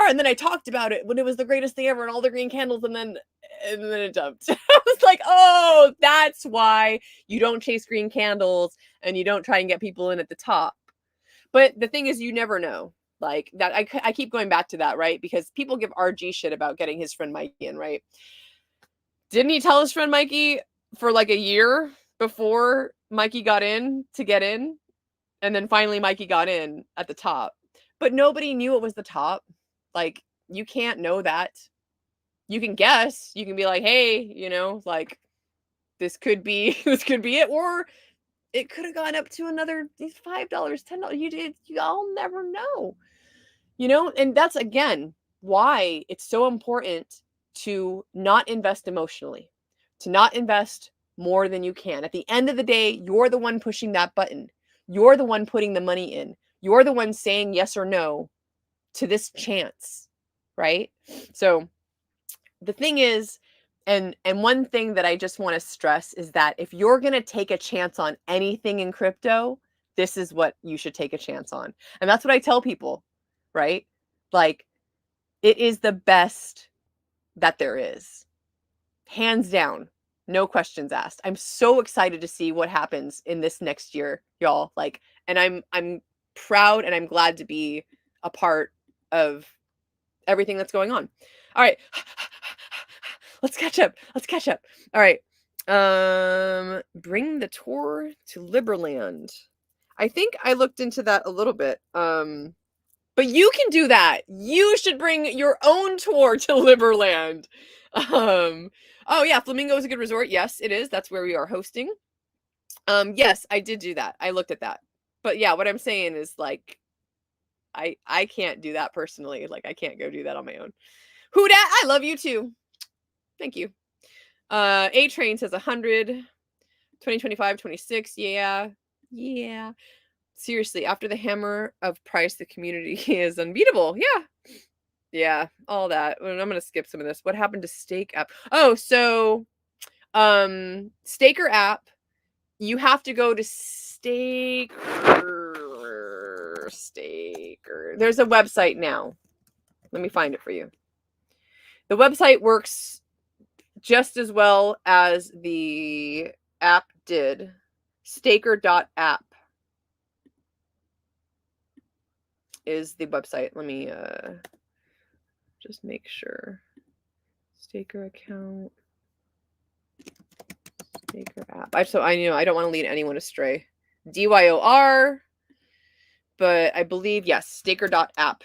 And then I talked about it when it was the greatest thing ever and all the green candles, and then it dumped. I was like, oh, that's why you don't chase green candles and you don't try and get people in at the top. But the thing is, you never know. Like that, I keep going back to that, right? Because people give RG shit about getting his friend Mikey in, right? Didn't he tell his friend Mikey for like a year before Mikey got in to get in? And then finally Mikey got in at the top. But nobody knew it was the top. Like, you can't know that. You can guess. You can be like, hey, like, this could be it, or it could have gone up to another $5, $10. Y'all never know. And that's, again, why it's so important to not invest emotionally, to not invest more than you can. At the end of the day, you're the one pushing that button. You're the one putting the money in. You're the one saying yes or no to this chance, right? So the thing is, and one thing that I just want to stress is that if you're going to take a chance on anything in crypto, this is what you should take a chance on. And that's what I tell people, right? Like, it is the best that there is. Hands down. No questions asked. I'm so excited to see what happens in this next year, y'all. Like, and I'm proud and I'm glad to be a part of everything that's going on. All right. Let's catch up. All right. Bring the tour to Liberland. I think I looked into that a little bit. But you can do that. You should bring your own tour to Liberland. Oh yeah, Flamingo is a good resort. Yes, it is. That's where we are hosting. Yes, I did do that. I looked at that. But yeah, what I'm saying is, like, I can't do that personally. Like, I can't go do that on my own. Who dat? I love you too. Thank you. A Train says 100, 2025, 26. Yeah. Yeah. Seriously, after the hammer of price, the community is unbeatable. Yeah. Yeah. All that. I'm going to skip some of this. What happened to Stake app? Oh, so Staker app, you have to go to Staker. There's a website now. Let me find it for you. The website works just as well as the app did. Staker.app is the website. Let me just make sure. Staker account. Staker app. I don't want to lead anyone astray. DYOR, but I believe, yes, Staker.app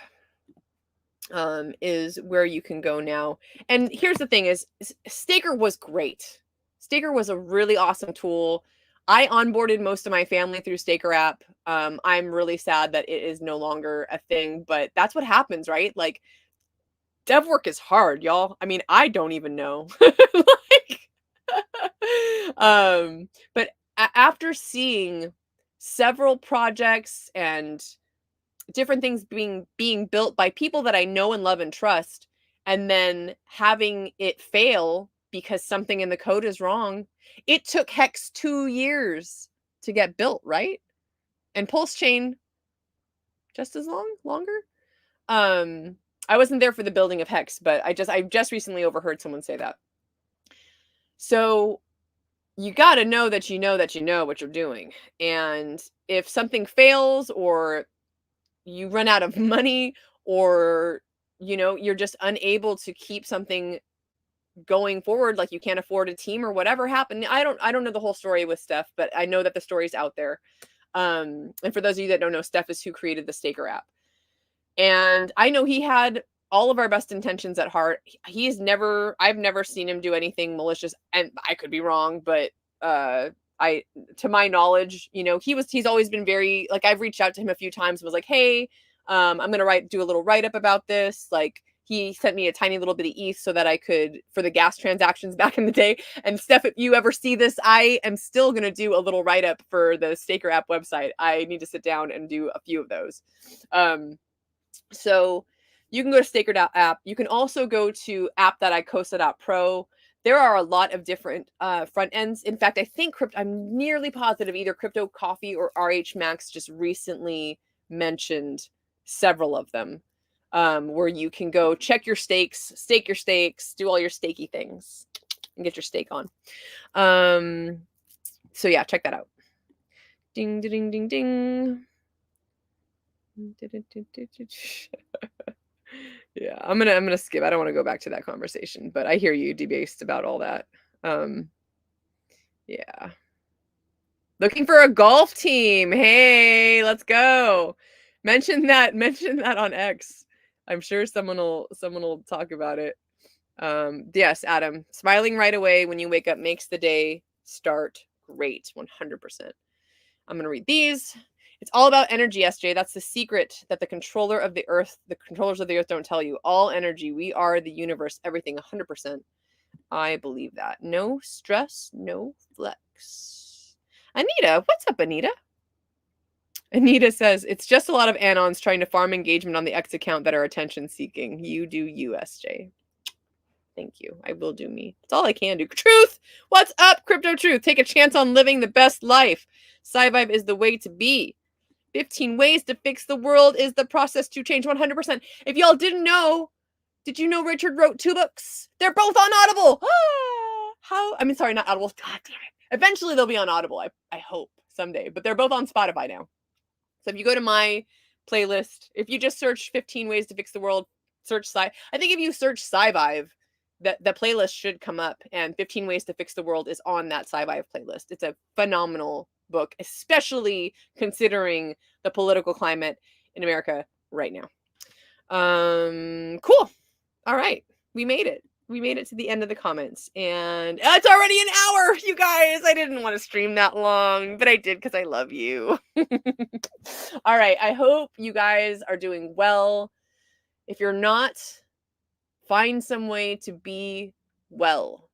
is where you can go now. And here's the thing is, Staker was great. Staker was a really awesome tool. I onboarded most of my family through Staker app. I'm really sad that it is no longer a thing, but that's what happens, right? Like, dev work is hard, y'all. I mean, I don't even know. Like, but after seeing several projects and different things being built by people that I know and love and trust, and then having it fail because something in the code is wrong, it took Hex 2 years to get built, right? And PulseChain just as longer. I wasn't there for the building of Hex, but I just recently overheard someone say that. So you got to know that you know what you're doing. And if something fails, or you run out of money, or you're just unable to keep something going forward, like you can't afford a team or whatever happened. I don't know the whole story with Steph, but I know that the story's out there. And for those of you that don't know, Steph is who created the Staker app. And I know he had all of our best intentions at heart. I've never seen him do anything malicious, and I could be wrong, but to my knowledge, he's always been very, like, I've reached out to him a few times and was like, hey, I'm going to do a little write-up about this. Like, he sent me a tiny little bit of ETH so that I could, for the gas transactions back in the day. And Steph, if you ever see this, I am still going to do a little write-up for the Staker app website. I need to sit down and do a few of those. So you can go to Staker.app. You can also go to app.icosa.pro. There are a lot of different front ends. In fact, I think I'm nearly positive either Crypto Coffee or RH Max just recently mentioned several of them, where you can go check your stakes, stake your stakes, do all your stakey things, and get your stake on. So yeah, check that out. Ding, ding, ding, ding. Yeah, I'm gonna skip. I don't want to go back to that conversation, but I hear you, debased, about all that. Yeah. Looking for a golf team. Hey, let's go. Mention that on X. I'm sure someone will talk about it. Yes, Adam. Smiling right away when you wake up makes the day start great. 100%. I'm gonna read these. It's all about energy, SJ. That's the secret that the controllers of the earth don't tell you. All energy. We are the universe. Everything. 100%. I believe that. No stress, no flex. Anita, what's up, Anita? Anita says, it's just a lot of anons trying to farm engagement on the X account that are attention seeking. You do you, SJ. Thank you. I will do me. That's all I can do. Truth! What's up, Crypto Truth? Take a chance on living the best life. sciVive is the way to be. 15 ways to fix the world is the process to change. 100%. If y'all didn't know, did you know Richard wrote 2 books? They're both on Audible. Sorry, not Audible. God damn it. Eventually they'll be on Audible. I hope someday, but they're both on Spotify now. So if you go to my playlist, if you just search 15 ways to fix the world, search I think if you search sciVive, the playlist should come up, and 15 ways to fix the world is on that sciVive playlist. It's a phenomenal book, especially considering the political climate in America right now. Cool. All right. We made it. we made it to the end of the comments, and it's already an hour, you guys. I didn't want to stream that long, but I did because I love you. All right, I hope you guys are doing well. If you're not, find some way to be well.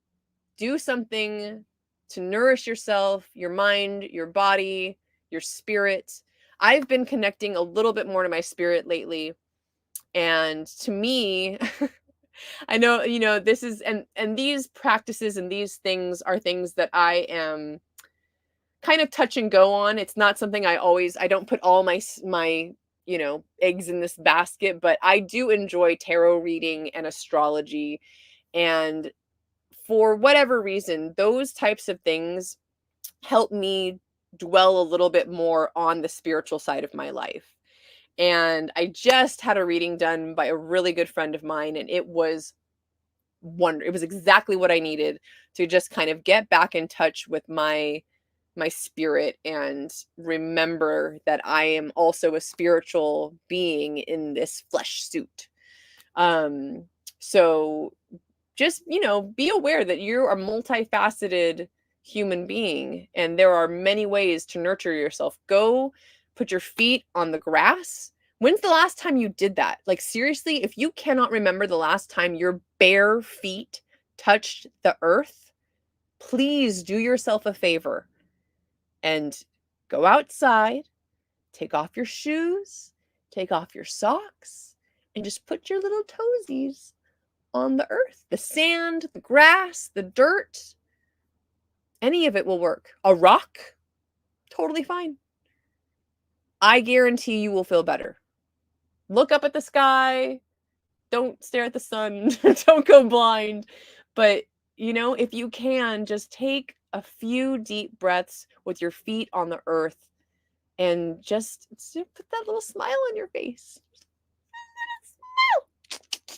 Do something to nourish yourself, your mind, your body, your spirit. I've been connecting a little bit more to my spirit lately, and to me, I know, this is, and these practices and these things are things that I am kind of touch and go on. It's not something I don't put all my eggs in this basket, but I do enjoy tarot reading and astrology, and for whatever reason, those types of things help me dwell a little bit more on the spiritual side of my life. And I just had a reading done by a really good friend of mine, and it was it was exactly what I needed to just kind of get back in touch with my spirit and remember that I am also a spiritual being in this flesh suit. So just, be aware that you're a multifaceted human being, and there are many ways to nurture yourself. Go put your feet on the grass. When's the last time you did that? Like, seriously, if you cannot remember the last time your bare feet touched the earth, please do yourself a favor and go outside, take off your shoes, take off your socks, and just put your little toesies on the earth, the sand, the grass, the dirt. Any of it will work. A rock, totally fine. I guarantee you will feel better. Look up at the sky. Don't stare at the sun. Don't go blind. But, if you can, just take a few deep breaths with your feet on the earth and just put that little smile on your face.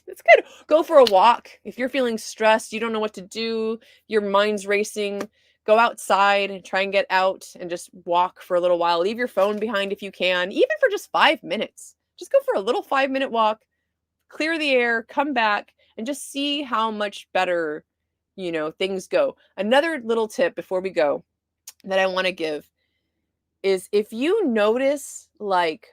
It's good. Go for a walk. If you're feeling stressed, you don't know what to do, your mind's racing, go outside and try and get out and just walk for a little while. Leave your phone behind if you can, even for just 5 minutes. Just go for a little 5-minute walk, clear the air, come back, and just see how much better, things go. Another little tip before we go that I want to give is if you notice, like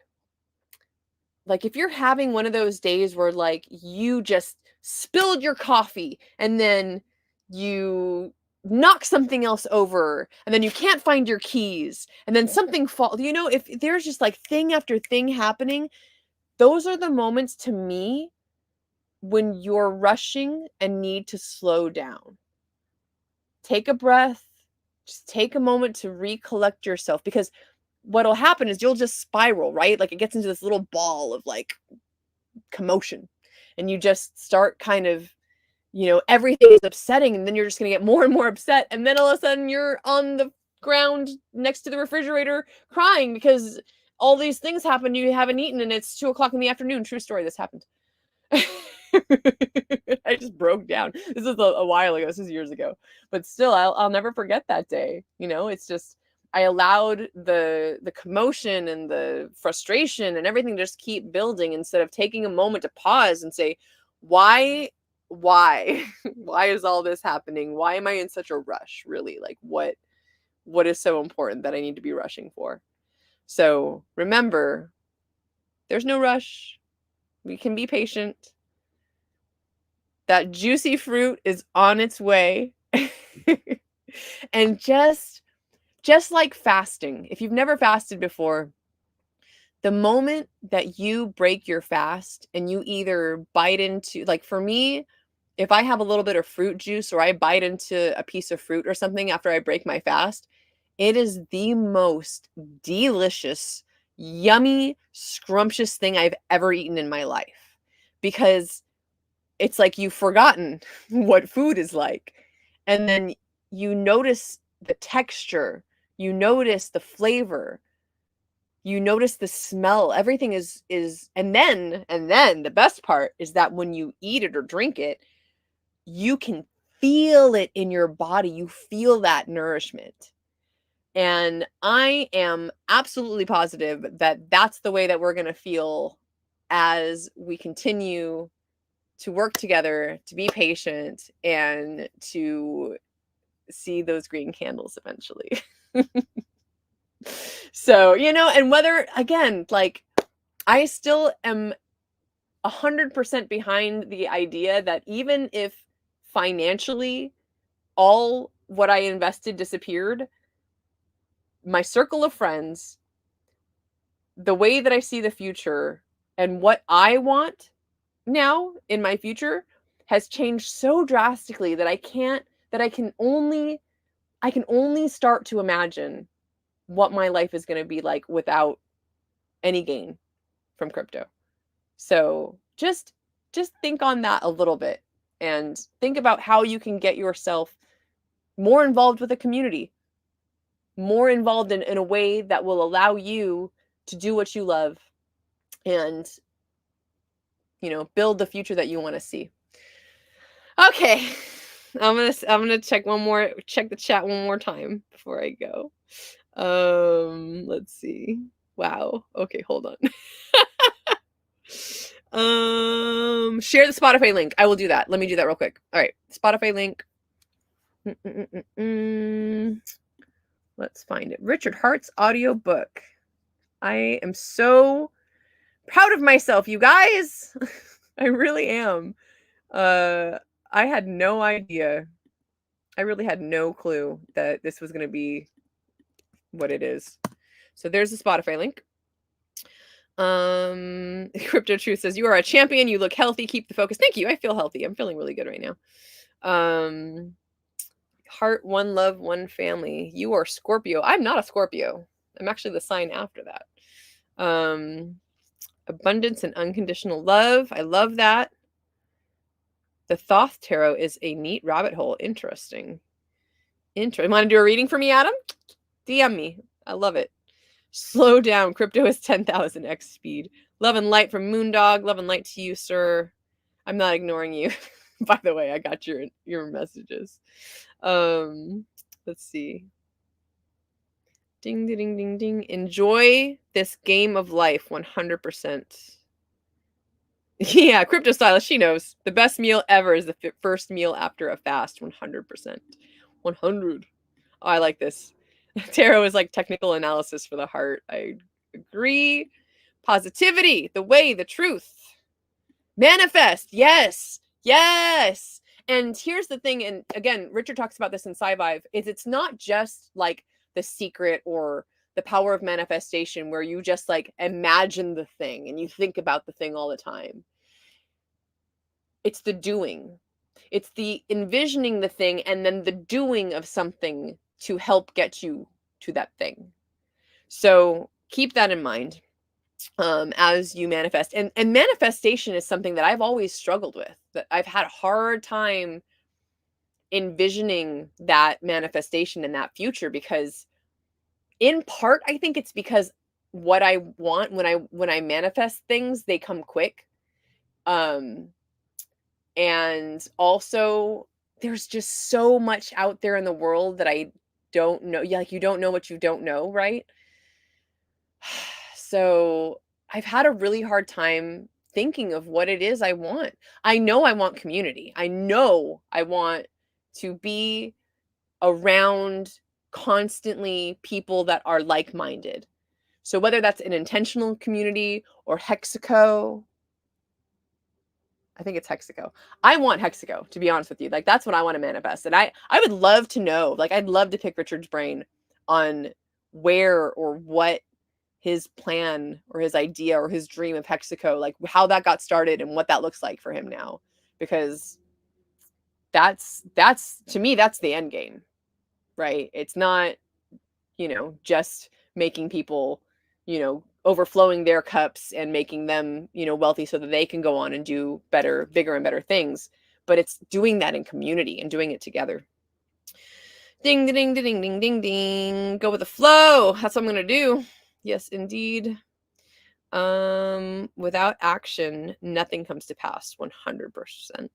if you're having one of those days where like you just spilled your coffee and then you knock something else over and then you can't find your keys and then something falls, if there's just like thing after thing happening, those are the moments to me when you're rushing and need to slow down. Take a breath, just take a moment to recollect yourself, because what'll happen is you'll just spiral, right? Like it gets into this little ball of like commotion, and you just start kind of, everything is upsetting, and then you're just going to get more and more upset, and then all of a sudden you're on the ground next to the refrigerator crying because all these things happen you haven't eaten, and it's 2:00 in the afternoon. True story, this happened. I just broke down. This is a while ago. This is years ago, but still, I'll never forget that day. It's just, I allowed the commotion and the frustration and everything to just keep building instead of taking a moment to pause and say, why why is all this happening? Why am I in such a rush? Really, like what is so important that I need to be rushing for? So remember, there's no rush. We can be patient. That juicy fruit is on its way. And just like fasting, if you've never fasted before, the moment that you break your fast and you either bite into, like for me, if I have a little bit of fruit juice or I bite into a piece of fruit or something after I break my fast, it is the most delicious, yummy, scrumptious thing I've ever eaten in my life. Because it's like you've forgotten what food is like. And then you notice the texture, you notice the flavor, you notice the smell. Everything is and then the best part is that when you eat it or drink it, you can feel it in your body. You feel that nourishment. And I am absolutely positive that that's the way that we're going to feel as we continue to work together, to be patient, and to see those green candles eventually. So, and whether, again, like, I still am 100% behind the idea that even if financially all what I invested disappeared, my circle of friends, the way that I see the future, and what I want now in my future has changed so drastically that I can only start to imagine what my life is going to be like without any gain from crypto. So just think on that a little bit and think about how you can get yourself more involved with a community, more involved in a way that will allow you to do what you love and, build the future that you want to see. Okay. I'm gonna check the chat one more time before I go. Let's see. Wow. Okay, hold on. Share the Spotify link. I will do that. Let me do that real quick. All right, Spotify link. Let's find it. Richard Hart's audiobook. I am so proud of myself, you guys. I really am. I had no idea. I really had no clue that this was going to be what it is. So there's the Spotify link. Crypto Truth says, you are a champion. You look healthy. Keep the focus. Thank you. I feel healthy. I'm feeling really good right now. Heart, one love, one family. You are Scorpio. I'm not a Scorpio. I'm actually the sign after that. Abundance and unconditional love. I love that. The Thoth Tarot is a neat rabbit hole. Interesting. Want to do a reading for me, Adam? DM me. I love it. Slow down. Crypto is 10,000x speed. Love and light from Moondog. Love and light to you, sir. I'm not ignoring you. By the way, I got your messages. Let's see. Ding, ding, ding, ding. Enjoy this game of life 100%. Yeah, Crypto Stylist, she knows. The best meal ever is the first meal after a fast, 100%. 100. Oh, I like this. Tarot is like technical analysis for the heart. I agree. Positivity, the way, the truth. Manifest. Yes. Yes. And here's the thing. And again, Richard talks about this in sciVive, is it's not just like the secret or the power of manifestation where you just like imagine the thing and you think about the thing all the time. It's the doing. It's the envisioning the thing and then the doing of something to help get you to that thing. So keep that in mind as you manifest. And manifestation is something that I've always struggled with, that I've had a hard time envisioning that manifestation in that future, because in part, I think it's because what I want when I manifest things, they come quick. And also there's just so much out there in the world that I don't know. Yeah, like you don't know what you don't know, right? So I've had a really hard time thinking of what it is I want. I know I want community. I know I want to be around constantly people that are like-minded. So whether that's an intentional community or Hexaco, I think it's Hexaco. I want Hexaco, to be honest with you. Like, that's what I want to manifest. And I would love to know, like, I'd love to pick Richard's brain on where or what his plan or his idea or his dream of Hexaco, like how that got started and what that looks like for him now. Because that's to me, that's the end game, right? It's not, just making people, overflowing their cups and making them, wealthy so that they can go on and do better, bigger and better things. But it's doing that in community and doing it together. Ding, ding, ding, ding, ding, ding, ding. Go with the flow. That's what I'm going to do. Yes, indeed. Without action, nothing comes to pass. 100%.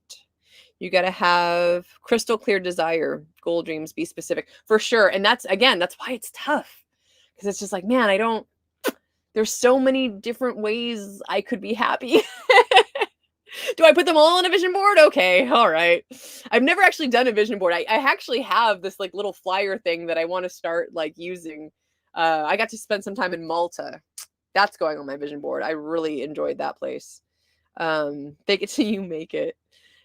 You got to have crystal clear desire, goal, dreams, be specific for sure. And that's why it's tough, because it's just like, man, there's so many different ways I could be happy. Do I put them all on a vision board? Okay, all right. I've never actually done a vision board. I actually have this like little flyer thing that I want to start like using. I got to spend some time in Malta. That's going on my vision board. I really enjoyed that place. Fake it till you make it.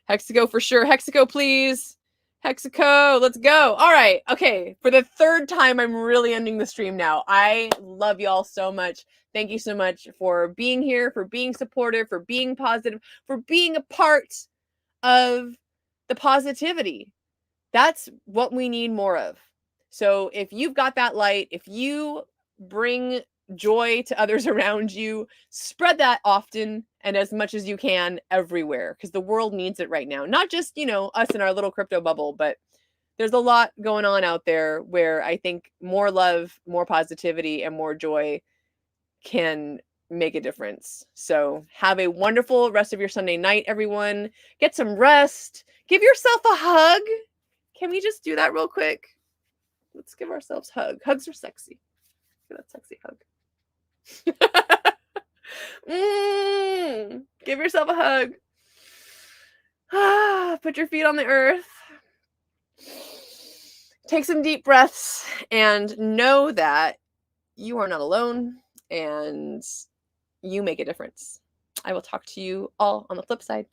Hexago for sure. Hexago, please. Hexaco, let's go. All right. Okay. For the third time, I'm really ending the stream now. I love y'all so much. Thank you so much for being here, for being supportive, for being positive, for being a part of the positivity. That's what we need more of. So if you've got that light, if you bring joy to others around you, spread that often and as much as you can everywhere, because the world needs it right now. Not just, us in our little crypto bubble, but there's a lot going on out there where I think more love, more positivity, and more joy can make a difference. So have a wonderful rest of your Sunday night, everyone. Get some rest. Give yourself a hug. Can we just do that real quick? Let's give ourselves a hug. Hugs are sexy. Give that sexy hug. Give yourself a hug. Put your feet on the earth. Take some deep breaths and know that you are not alone and you make a difference. I will talk to you all on the flip side.